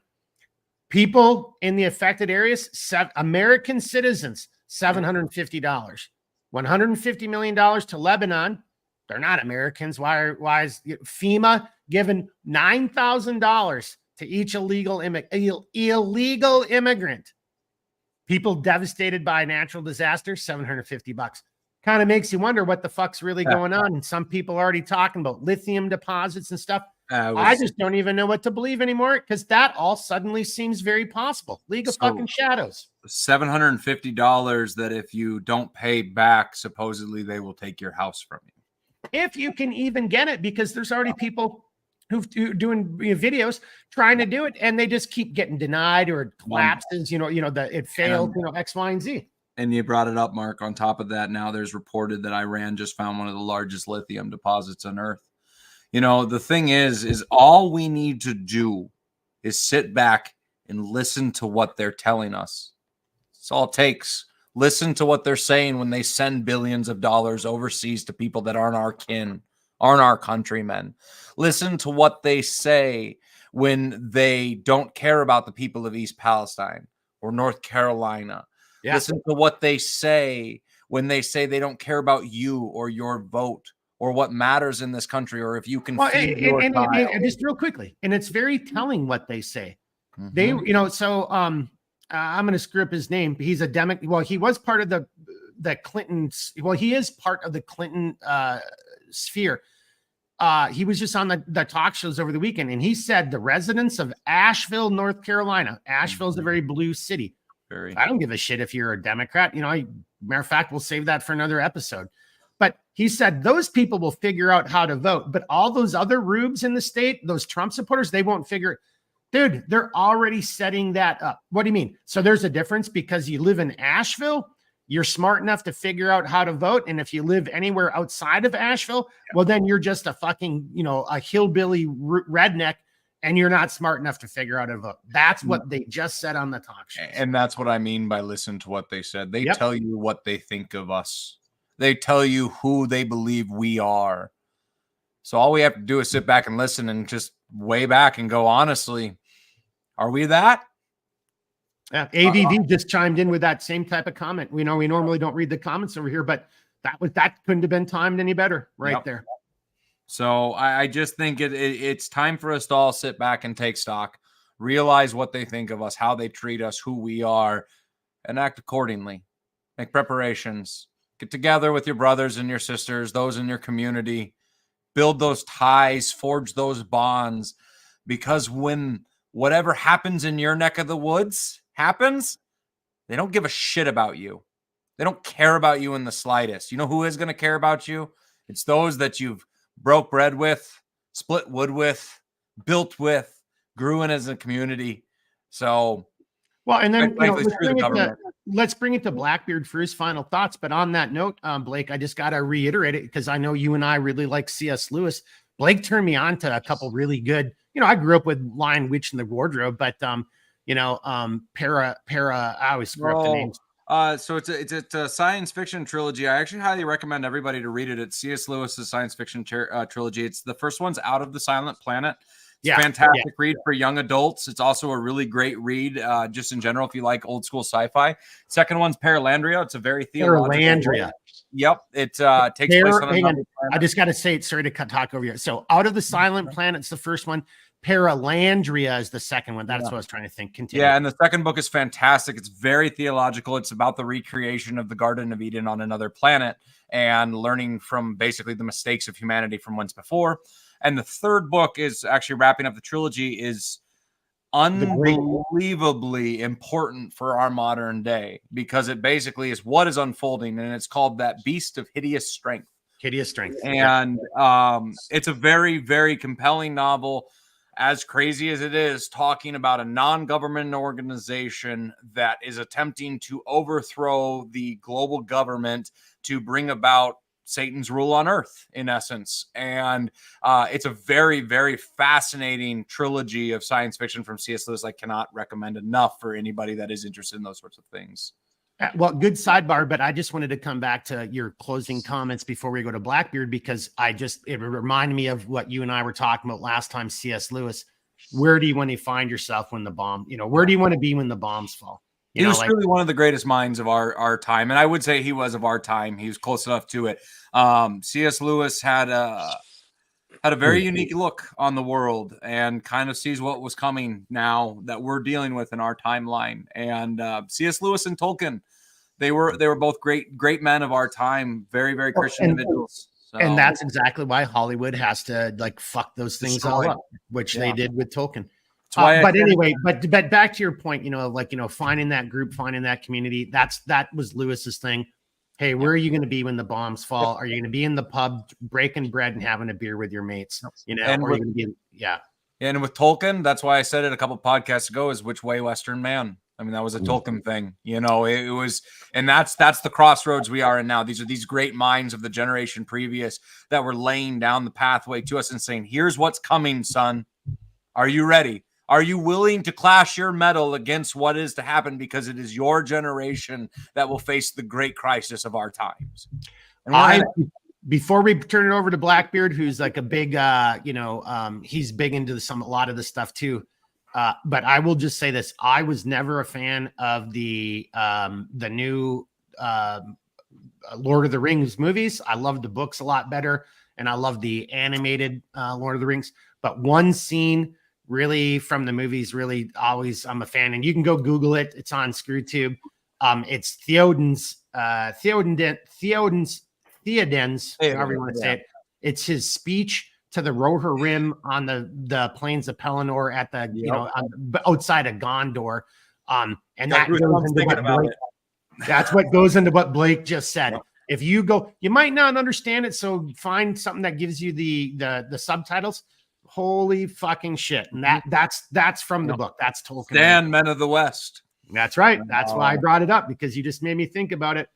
People in the affected areas, American citizens, $750. $150 million to Lebanon. They're not Americans. Why is FEMA giving $9,000 to each illegal immigrant? People devastated by a natural disaster, $750. Kind of makes you wonder what the fuck's really going on. And some people are already talking about lithium deposits and stuff. I just don't even know what to believe anymore, because that all suddenly seems very possible. League of fucking shadows. $750 that if you don't pay back, supposedly they will take your house from you. If you can even get it, because there's already people who've doing videos trying to do it, and they just keep getting denied or it collapses. It failed. X, Y, and Z. And you brought it up, Mark. On top of that, now there's reported that Iran just found one of the largest lithium deposits on Earth. The thing is all we need to do is sit back and listen to what they're telling us. It's all it takes. Listen to what they're saying when they send billions of dollars overseas to people that aren't our kin, aren't our countrymen. Listen to what they say when they don't care about the people of East Palestine or North Carolina. Yeah. Listen to what they say when they say they don't care about you or your vote or what matters in this country, or if you can feed your child. And just real quickly, and it's very telling what they say. Mm-hmm. I'm going to screw up his name. He's a Democrat. Well, he was part of the the Clintons. Well, he is part of the Clinton sphere. He was just on the talk shows over the weekend, and he said the residents of Asheville, North Carolina. Asheville is a very blue city. I don't give a shit if you're a Democrat. Matter of fact, we'll save that for another episode. But he said those people will figure out how to vote. But all those other rubes in the state, those Trump supporters, they won't figure it. Dude, they're already setting that up. What do you mean? So there's a difference because you live in Asheville, you're smart enough to figure out how to vote. And if you live anywhere outside of Asheville, well, then you're just a fucking, a hillbilly redneck, and you're not smart enough to figure out how to vote. That's what they just said on the talk show. And that's what I mean by listen to what they said. They tell you what they think of us. They tell you who they believe we are. So all we have to do is sit back and listen and just weigh back and go, honestly, are we that? Yeah, AVV just chimed in with that same type of comment. We normally don't read the comments over here, but that couldn't have been timed any better there. So I just think it's time for us to all sit back and take stock, realize what they think of us, how they treat us, who we are, and act accordingly. Make preparations. Get together with your brothers and your sisters, those in your community. Build those ties, forge those bonds, because when whatever happens in your neck of the woods happens, they don't give a shit about you. They don't care about you in the slightest. You know who is going to care about you? It's those that you've broke bread with, split wood with, built with, grew in as a community. So, well, and then let's bring it to Blackbeard for his final thoughts. But on that note, Blake, I just got to reiterate it because I know you and I really like C.S. Lewis. Blake turned me on to a couple really good. I grew up with Lion, Witch, and the Wardrobe, but para. I always screw up the names. So it's a science fiction trilogy. I actually highly recommend everybody to read it. It's C.S. Lewis's science fiction trilogy. It's the first one's Out of the Silent Planet. It's a fantastic read for young adults. It's also a really great read, just in general, if you like old school sci-fi. Second one's Paralandria. It's a very theological. Paralandria. Yep. It takes place on another planet. I just got to say it. Sorry to talk over you. So Out of the Silent Planet's the first one. Paralandria is the second one. That's what I was trying to think. Continue. Yeah, and the second book is fantastic. It's very theological. It's about the recreation of the Garden of Eden on another planet and learning from basically the mistakes of humanity from once before. And the third book is actually wrapping up the trilogy, is unbelievably important for our modern day because it basically is what is unfolding, and it's called That Beast of Hideous Strength. And it's a very, very compelling novel. As crazy as it is, talking about a non-government organization that is attempting to overthrow the global government to bring about Satan's rule on earth, in essence. And it's a very, very fascinating trilogy of science fiction from C.S. Lewis. I cannot recommend enough for anybody that is interested in those sorts of things. Well, good sidebar, but I just wanted to come back to your closing comments before we go to Blackbeard, because it reminded me of what you and I were talking about last time, C.S. Lewis. Where do you want to find yourself when the bomb, where do you want to be when the bombs fall? He was really one of the greatest minds of our time. And I would say he was of our time. He was close enough to it. C.S. Lewis had a very unique look on the world and kind of sees what was coming now that we're dealing with in our timeline. And C.S. Lewis and Tolkien, they were both great men of our time, very, very Christian individuals. So, and that's exactly why Hollywood has to fuck those things all up, which they did with Tolkien. But anyway, but back to your point, finding that group, finding that community, that was Lewis's thing. Hey, where are you going to be when the bombs fall? Are you going to be in the pub breaking bread and having a beer with your mates? And or are you going to be, And with Tolkien, that's why I said it a couple podcasts ago, is which way, Western man? I mean, that was a Tolkien thing, it was, and that's the crossroads we are in now. These are these great minds of the generation previous that were laying down the pathway to us and saying, here's what's coming, son. Are you ready? Are you willing to clash your metal against what is to happen? Because it is your generation that will face the great crisis of our times. And before we turn it over to Blackbeard, who's like a big, he's big into a lot of this stuff too. But I will just say this: I was never a fan of the new Lord of the Rings movies. I loved the books a lot better, and I love the animated Lord of the Rings. But one scene really from the movies, really always I'm a fan. And you can go Google it. It's on ScrewTube. It's Theoden's Theoden's, however you want to say Yeah. it. It's his speech to the Rohirrim on the plains of Pelennor at the outside of Gondor. And Got that goes goosebumps into thinking what about Blake, it. that's what goes into what Blake just said. Yep. If you go, you might not understand it, so find something that gives you the subtitles. Holy fucking shit! And that's from the book. That's Tolkien. Stand, Men of the West. That's right. That's why I brought it up, because you just made me think about it.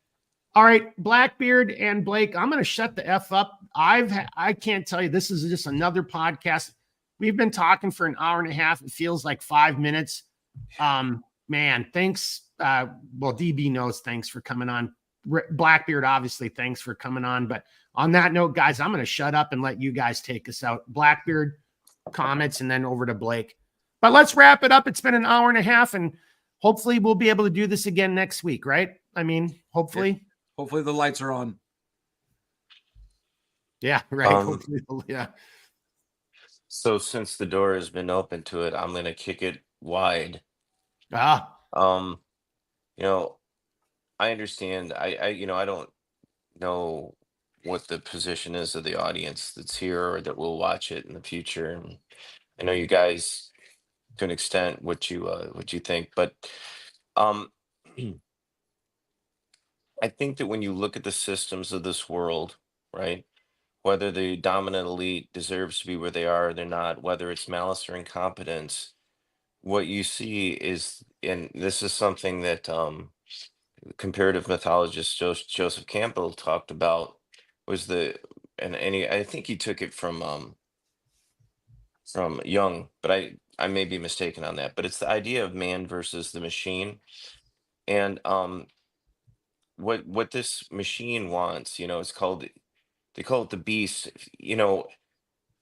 All right, Blackbeard and Blake, I'm going to shut the F up. I can't tell you, this is just another podcast. We've been talking for an hour and a half. It feels like 5 minutes. Man, thanks. Well, DB knows, thanks for coming on. Blackbeard, obviously, thanks for coming on. But on that note, guys, I'm going to shut up and let you guys take us out. Blackbeard, comments, and then over to Blake. But let's wrap it up. It's been an hour and a half, and hopefully we'll be able to do this again next week, right? I mean, hopefully. Hopefully the lights are on. Yeah, right. Hopefully, yeah. So since the door has been open to it, I'm gonna kick it wide. Ah, I understand. I don't know what the position is of the audience that's here or that will watch it in the future. And I know you guys, to an extent, what you think, but um, I think that when you look at the systems of this world, right, whether the dominant elite deserves to be where they are or they're not, whether it's malice or incompetence, what you see is, and this is something that comparative mythologist Joseph Campbell talked about, was I think he took it from Jung, but I may be mistaken on that. But it's the idea of man versus the machine, and what this machine wants, it's called, they call it the beast.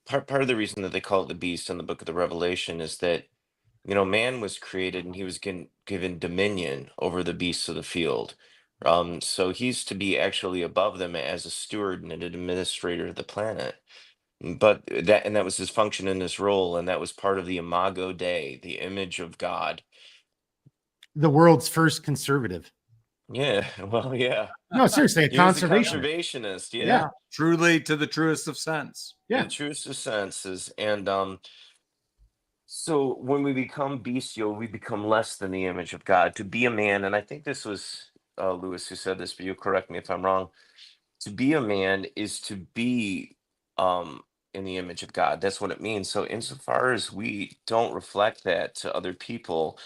Part of the reason that they call it the beast in the book of the Revelation is that man was created and he was given dominion over the beasts of the field. So he's to be actually above them as a steward and an administrator of the planet. But that was his function in his role, and that was part of the Imago Dei, the image of God. the world's first conservative. Yeah, well, yeah. No, seriously, a He was a conservationist. conservationist, Yeah. Truly to the truest of sense. Yeah. the truest of senses. And so when we become bestial, we become less than the image of God. To be a man, and I think this was Lewis who said this, but you correct me if I'm wrong. To be a man is to be in the image of God. That's what it means. So insofar as we don't reflect that to other people,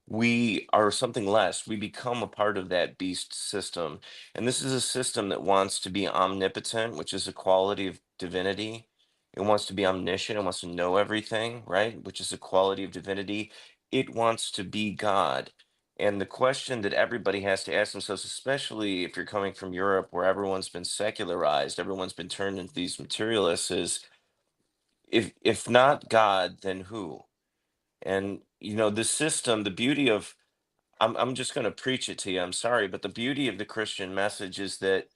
we are something less. We become a part of that beast system. And this is a system that wants to be omnipotent, which is a quality of divinity. It wants to be omniscient. It wants to know everything, right? Which is a quality of divinity. It wants to be God. And the question that everybody has to ask themselves, especially if you're coming from Europe, where everyone's been secularized, everyone's been turned into these materialists, is if not God, then who? And the system, the beauty of, I'm just going to preach it to you. I'm sorry, but the beauty of the Christian message is that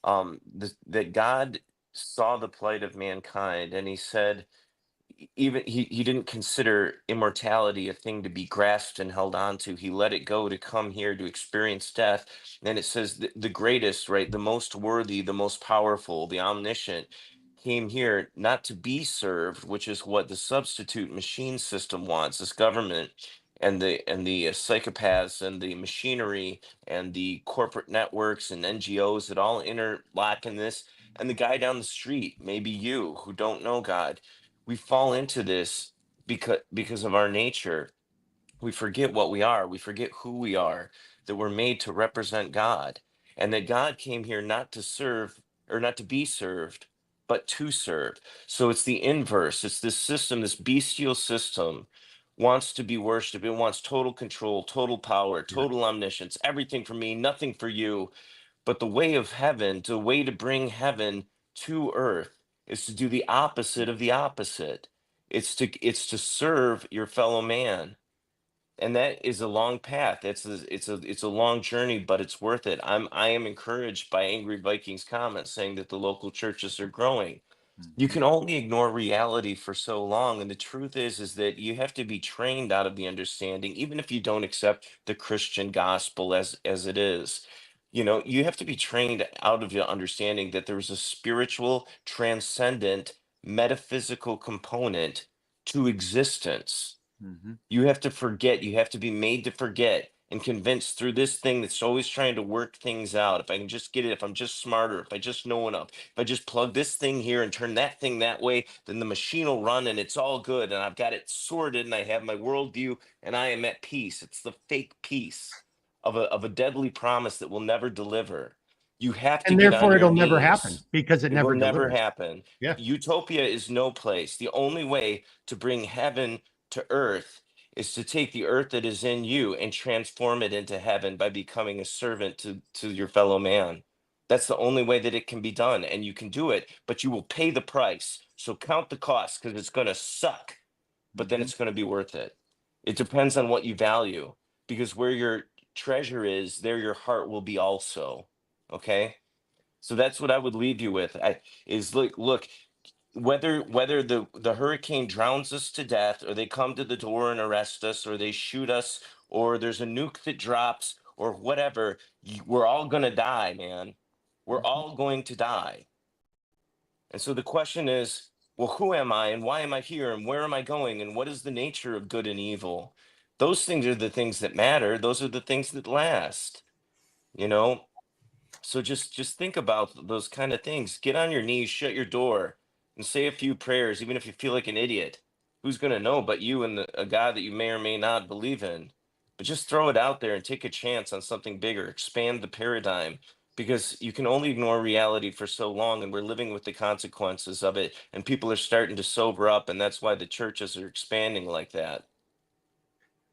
that God saw the plight of mankind, and he said, even he didn't consider immortality a thing to be grasped and held on to. He let it go to come here to experience death. And it says the greatest, right, the most worthy, the most powerful, the omniscient came here not to be served, which is what the substitute machine system wants, this government and the psychopaths and the machinery and the corporate networks and NGOs that all interlock in this. And the guy down the street, maybe you who don't know God, we fall into this because of our nature. We forget what we are. We forget who we are, that we're made to represent God, and that God came here not to serve or not to be served, but to serve. So it's the inverse. It's this system, this bestial system wants to be worshiped. It wants total control, total power, total omniscience, everything for me, nothing for you. But the way of heaven, the way to bring heaven to earth, is to do the opposite of the opposite. It's to serve your fellow man, and that is a long path. It's a long journey, but it's worth it. I am encouraged by Angry Vikings comments saying that the local churches are growing. You can only ignore reality for so long, and the truth is that you have to be trained out of the understanding, even if you don't accept the Christian gospel as it is. You know, you have to be trained out of your understanding that there's a spiritual, transcendent, metaphysical component to existence. Mhm. You have to forget. You have to be made to forget and convinced through this thing that's always trying to work things out. If I can just get it, if I'm just smarter, if I just know enough, if I just plug this thing here and turn that thing that way, then the machine will run and it's all good. And I've got it sorted and I have my worldview and I am at peace. It's the fake peace of a deadly promise that will never deliver. You have to And get on therefore your it'll never happen knees. because it It will never never delivers. happen. Yeah. Utopia is no place. The only way to bring heaven to earth is to take the earth that is in you and transform it into heaven by becoming a servant to your fellow man. That's the only way that it can be done. And you can do it, but you will pay the price. So count the cost because it's going to suck, but then Mhm. it's going to be worth it. It depends on what you value because where your treasure is, there your heart will be also. Okay. So that's what I would leave you with. Is look, whether the hurricane drowns us to death or they come to the door and arrest us or they shoot us or there's a nuke that drops or whatever, we're all going to die, man. We're Mhm. all going to die. And so the question is, well, who am I and why am I here and where am I going and what is the nature of good and evil? Those things are the things that matter. Those are the things that last, you know? So just think about those kind of things. Get on your knees, shut your door, and say a few prayers, even if you feel like an idiot. Who's going to know but you and a God that you may or may not believe in? But just throw it out there and take a chance on something bigger. Expand the paradigm because you can only ignore reality for so long, and we're living with the consequences of it. And people are starting to sober up, and that's why the churches are expanding like that.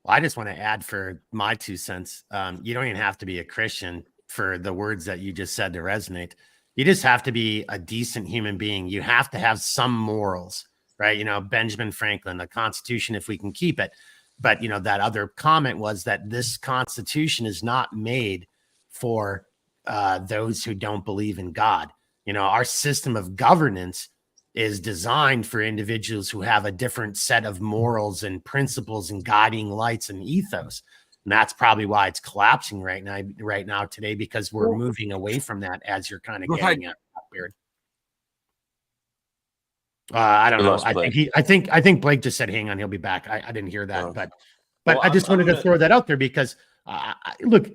Well, I just want to add for my 2 cents. You don't even have to be a Christian for the words that you just said to resonate. You just have to be a decent human being. You have to have some morals, right? You know, Benjamin Franklin, the Constitution, if we can keep it. But, you know, that other comment was that this Constitution is not made for those who don't believe in God. You know, our system of governance is designed for individuals who have a different set of morals and principles and guiding lights and ethos. And that's probably why it's collapsing right now today, because we're Well, moving away from that, as you're kind of right. getting at, Beard. I don't We know. lost Blake. I think Blake just said, hang on, he'll be back. I didn't hear that, Oh. but Well, I just wanted to throw that out there because look,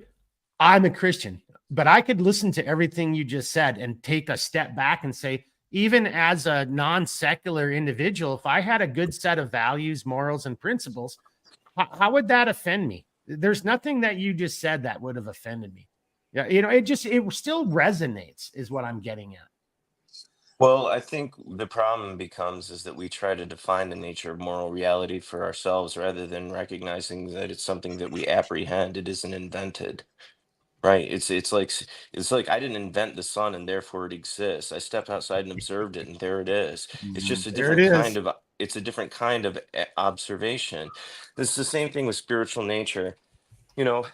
I'm a Christian, but I could listen to everything you just said and take a step back and say, even as a non-secular individual, if I had a good set of values, morals, and principles, how would that offend me? There's nothing that you just said that would have offended me. Yeah, you know, it still resonates, is what I'm getting at. Well, I think the problem becomes is that we try to define the nature of moral reality for ourselves rather than recognizing that it's something that we apprehend. It isn't invented, right? It's like I didn't invent the sun and therefore it exists. I stepped outside and observed it and there it is. It's Mhm. just a There it different kind is. of it's a different kind of observation. It's the same thing with spiritual nature. You know,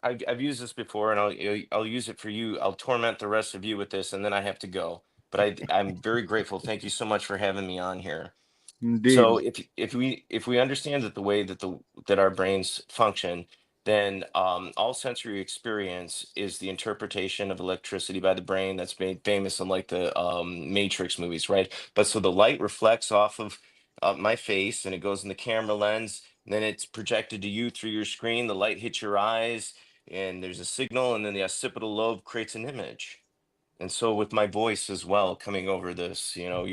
I've used this before, and I'll use it for you. I'll torment the rest of you with this, and then I have to go. But I'm very grateful. Thank you so much for having me on here. So Indeed. if we understand that the way that that our brains function, then all sensory experience is the interpretation of electricity by the brain that's made famous in like the Matrix movies, right? But so the light reflects off of my face and it goes in the camera lens, and then it's projected to you through your screen. The light hits your eyes, and there's a signal, and then the occipital lobe creates an image. And so with my voice as well coming over this, you know,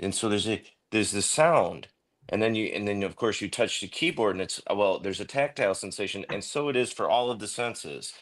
and so there's this sound, and then of course you touch the keyboard, and it's well, there's a tactile sensation, and so it is for all of the senses.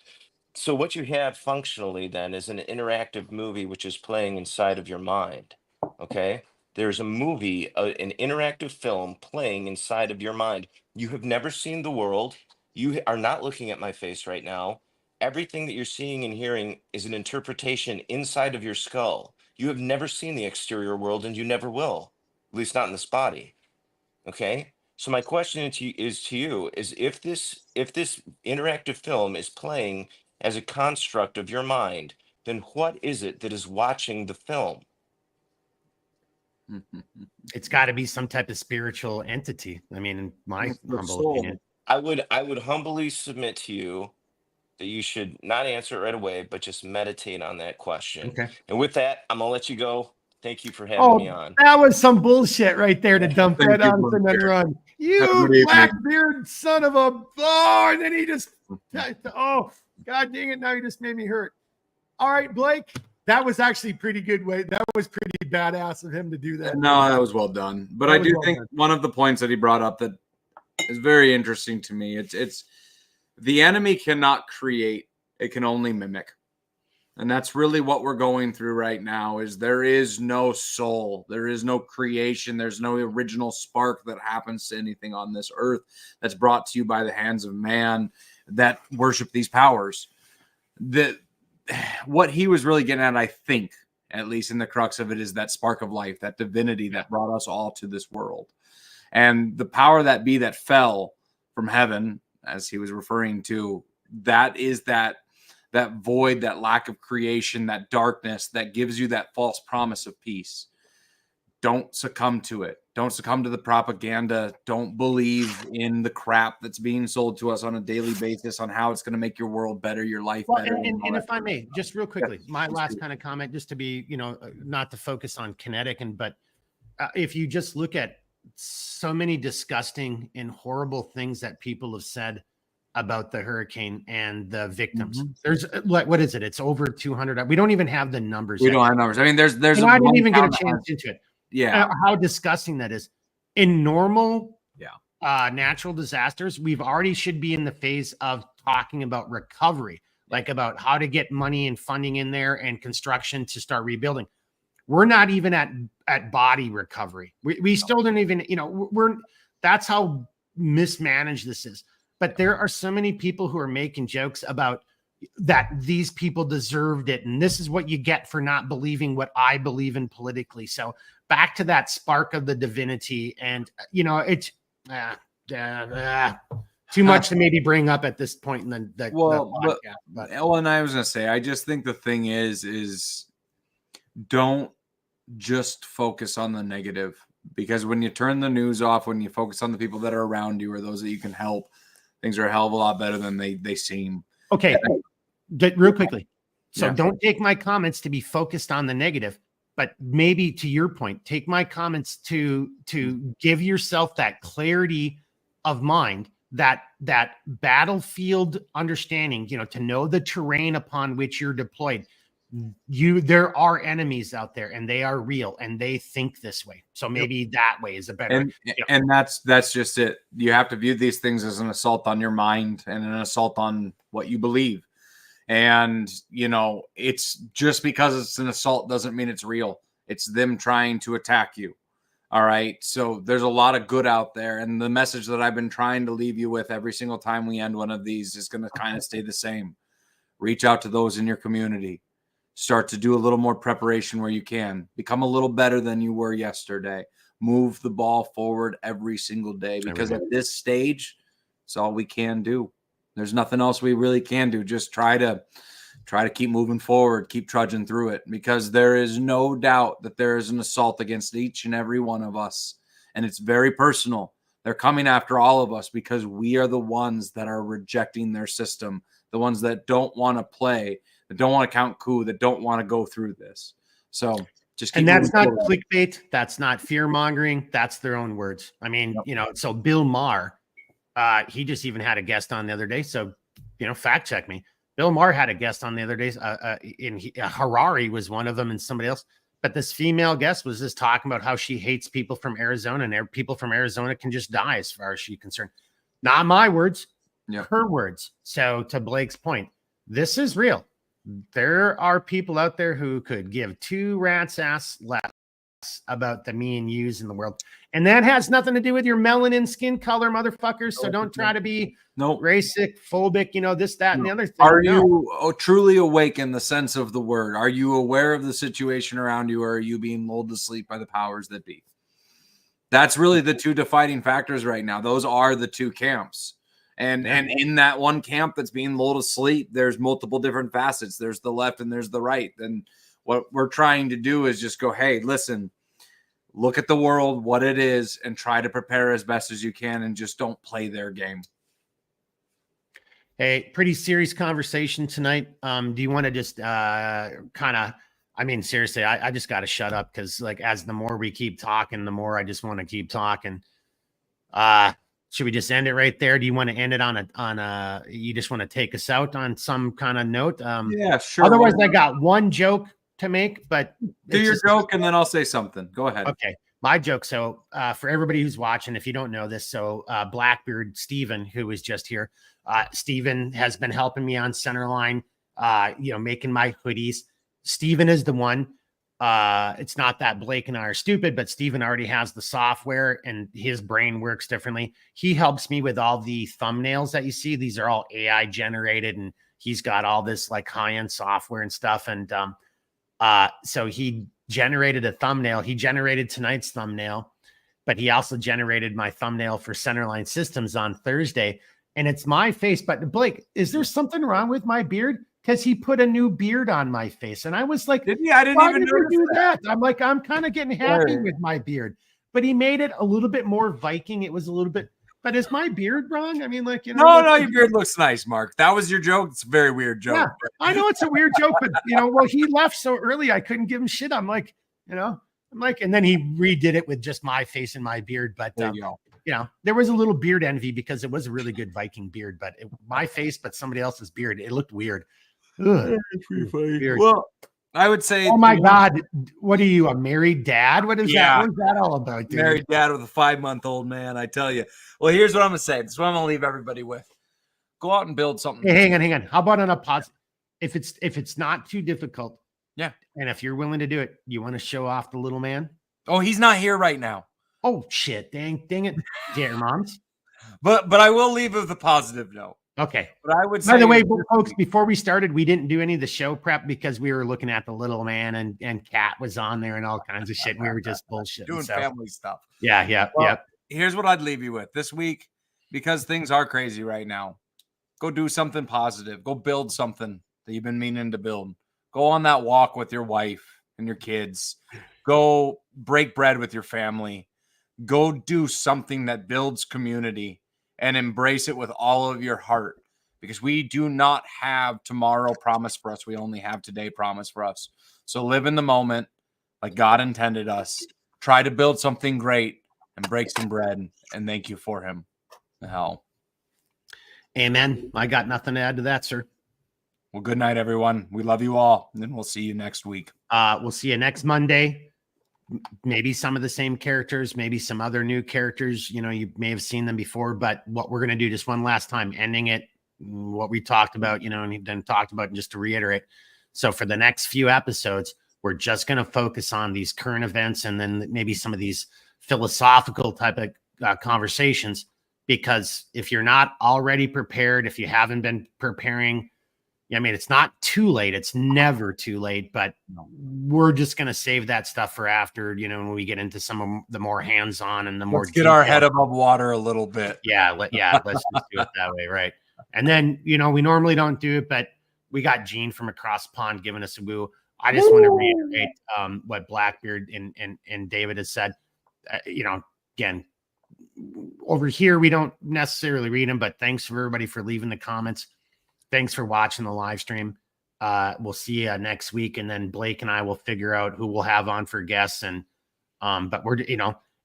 So what you have functionally then is an interactive movie which is playing inside of your mind. Okay? There's a movie, an interactive film playing inside of your mind. You have never seen the world. You are not looking at my face right now. Everything that you're seeing and hearing is an interpretation inside of your skull. You have never seen the exterior world and you never will, at least not in this body. Okay? So my question to you is if this interactive film is playing as a construct of your mind, then what is it that is watching the film? It's got to be some type of spiritual entity. I mean, in my It's the humble soul. opinion. I would humbly submit to you that you should not answer it right away, but just meditate on that question. Okay. And with that, I'm gonna let you go. Thank you for having me Oh, on. that was some bullshit right there to dump Thank that you, on us and then Blackbeard. run. Have a You good evening. Blackbeard son of a oh, and then he just oh god dang it, now you just made me hurt. All right, Blake. That was actually pretty good way. That was pretty badass of him to do that. No, that was well done. But That I was do well think done. one of the points that he brought up that is very interesting to me. It's the enemy cannot create; it can only mimic, and that's really what we're going through right now. Is there is no soul, there is no creation, there's no original spark that happens to anything on this earth that's brought to you by the hands of man that worship these powers. What he was really getting at, I think, at least in the crux of it, is that spark of life, that divinity that brought us all to this world. And the power that be that fell from heaven, as he was referring to, that is that void, that lack of creation, that darkness that gives you that false promise of peace. Don't succumb to it. Don't succumb to the propaganda. Don't believe in the crap that's being sold to us on a daily basis on how it's going to make your world better, your life Well, better. and if I may, just real quickly, my last kind of comment, just to be, not to focus on kinetic, but if you just look at so many disgusting and horrible things that people have said about the hurricane and the victims. There's what is it? It's over 200. We don't even have the numbers. We don't have numbers. I mean, there's. I didn't even get a chance into it. Yeah. How disgusting that is. In normal natural disasters, we've already should be in the phase of talking about recovery, like about how to get money and funding in there and construction to start rebuilding. We're not even at body recovery. We still don't even, that's how mismanaged this is. But there are so many people who are making jokes about that these people deserved it. And this is what you get for not believing what I believe in politically. So back to that spark of the divinity. And, it's too much to maybe bring up at this point in the podcast. But and I was going to say, I just think the thing is don't just focus on the negative, because when you turn the news off, when you focus on the people that are around you or those that you can help, things are a hell of a lot better than they seem. Okay. Real quickly. So don't take my comments to be focused on the negative, but maybe to your point, take my comments to give yourself that clarity of mind, that battlefield understanding, to know the terrain upon which you're deployed. There are enemies out there and they are real and they think this way. So maybe that way is a better. And that's just it. You have to view these things as an assault on your mind and an assault on what you believe. And, it's just because it's an assault doesn't mean it's real. It's them trying to attack you. All right. So there's a lot of good out there. And the message that I've been trying to leave you with every single time we end one of these is going to kind of stay the same. Reach out to those in your community. Start to do a little more preparation where you can. Become a little better than you were yesterday. Move the ball forward every single day, because at this stage, it's all we can do. There's nothing else we really can do. Just try to keep moving forward, keep trudging through it, because there is no doubt that there is an assault against each and every one of us. And it's very personal. They're coming after all of us because we are the ones that are rejecting their system, the ones that don't want to play, that don't want to count coup, that don't want to go through this. So just keep. And that's not clickbait. That's not fear mongering. That's their own words. I mean, so Bill Maher, he just even had a guest on the other day. So, fact check me. Bill Maher had a guest on the other day. Harari was one of them and somebody else. But this female guest was just talking about how she hates people from Arizona, and people from Arizona can just die as far as she's concerned. Not my words, her words. So to Blake's point, this is real. There are people out there who could give two rats' ass less about the me and yous in the world. And that has nothing to do with your melanin skin color, motherfuckers. So don't try to be racist, phobic, this, that, and the other thing. Are you truly awake in the sense of the word? Are you aware of the situation around you, or are you being lulled to sleep by the powers that be? That's really the two defining factors right now. Those are the two camps. And in that one camp that's being lulled to sleep, there's multiple different facets. There's the left and there's the right. And what we're trying to do is just go, hey, listen, look at the world, what it is, and try to prepare as best as you can, and just don't play their game. Hey, pretty serious conversation tonight. Do you want to just seriously, I just got to shut up because like as the more we keep talking, the more I just want to keep talking. Should we just end it right there? Do you want to end it on a you just want to take us out on some kind of note? Yeah, sure. Otherwise, I got one joke to make, but do your joke and then I'll say something. Go ahead. Okay. My joke. So for everybody who's watching, if you don't know this, so Blackbeard Steven, who was just here, Steven has been helping me on Centerline, making my hoodies. Steven is the one. It's not that Blake and I are stupid, but Steven already has the software and his brain works differently. He helps me with all the thumbnails that you see. These are all AI generated and he's got all this like high-end software and stuff. And so he generated a thumbnail. He generated tonight's thumbnail, but he also generated my thumbnail for Centerline Systems on Thursday. And it's my face. But Blake, is there something wrong with my beard? Because he put a new beard on my face. And I was like, did he? I didn't even do that. I'm like, I'm kind of getting happy with my beard. But he made it a little bit more Viking. It was a little bit, but is my beard wrong? I mean, like, No, your beard looks nice, Mark. That was your joke. It's a very weird joke. Yeah, I know it's a weird joke, but well, he left so early, I couldn't give him shit. I'm like, and then he redid it with just my face and my beard. But there was a little beard envy because it was a really good Viking beard, but my face, but somebody else's beard, it looked weird. Ugh. Well, I would say, oh my God, what are you, a married dad? What is that? What is that all about, dude? Married dad with a 5-month-old man, I tell you. Well, here's what I'm gonna say. This is what I'm gonna leave everybody with. Go out and build something. Hey, hang on. How about on a pause? If it's not too difficult, yeah, and if you're willing to do it, you want to show off the little man? Oh, he's not here right now. Oh shit! Dang it, dear moms. But I will leave with a positive note. Okay. But I would say, by the way, folks, before we started, we didn't do any of the show prep because we were looking at the little man and Kat was on there and all kinds of shit. And we were just bullshitting. Doing family stuff. Yeah. Here's what I'd leave you with this week, because things are crazy right now. Go do something positive. Go build something that you've been meaning to build. Go on that walk with your wife and your kids. Go break bread with your family. Go do something that builds community and embrace it with all of your heart, because we do not have tomorrow promised for us. We only have today promised for us. So live in the moment like God intended us. Try to build something great and break some bread, and thank you for him. The hell. Amen. I got nothing to add to that, sir. Well, good night, everyone. We love you all, and then we'll see you next week. We'll see you next Monday. Maybe some of the same characters, maybe some other new characters. You may have seen them before, but what we're going to do just one last time, ending it, what we talked about, and then talked about, and just to reiterate. So for the next few episodes, we're just going to focus on these current events and then maybe some of these philosophical type of conversations, because if you're not already prepared, if you haven't been preparing, it's not too late. It's never too late, but we're just going to save that stuff for after, when we get into some of the more hands-on and the more. Let's get our head above water a little bit. Yeah. Let's just do it that way. Right. And then, we normally don't do it, but we got Gene from across the pond giving us a woo. I just want to reiterate what Blackbeard and David has said. Again, over here, we don't necessarily read them, but thanks for everybody for leaving the comments. Thanks for watching the live stream. We'll see you next week. And then Blake and I will figure out who we'll have on for guests. And, but we're,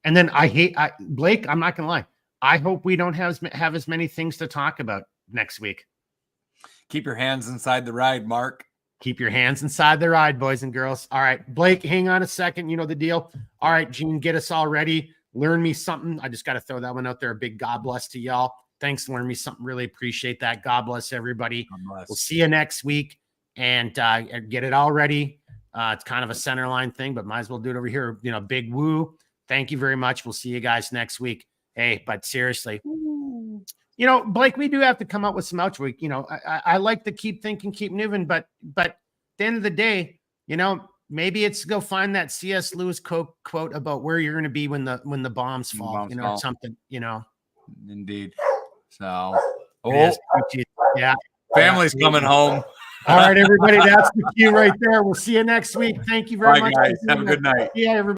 and then Blake, I'm not going to lie. I hope we don't have as many things to talk about next week. Keep your hands inside the ride, Mark. Keep your hands inside the ride, boys and girls. All right, Blake, hang on a second. You know the deal. All right, Gene, get us all ready. Learn me something. I just got to throw that one out there. A big God bless to y'all. Thanks. Learn me something. Really appreciate that. God bless everybody. God bless. We'll see you next week and get it all ready. It's kind of a Centerline thing, but might as well do it over here. Big woo. Thank you very much. We'll see you guys next week. Hey, but seriously, Blake, we do have to come up with some outro. I like to keep thinking, keep moving, but at the end of the day, maybe it's go find that C.S. Lewis quote about where you're going to be when the bombs fall, or something, Indeed. So, yeah, family's coming home. All right, everybody, that's the cue right there. We'll see you next week. Thank you very much. Guys. Have a good night. Yeah, everybody.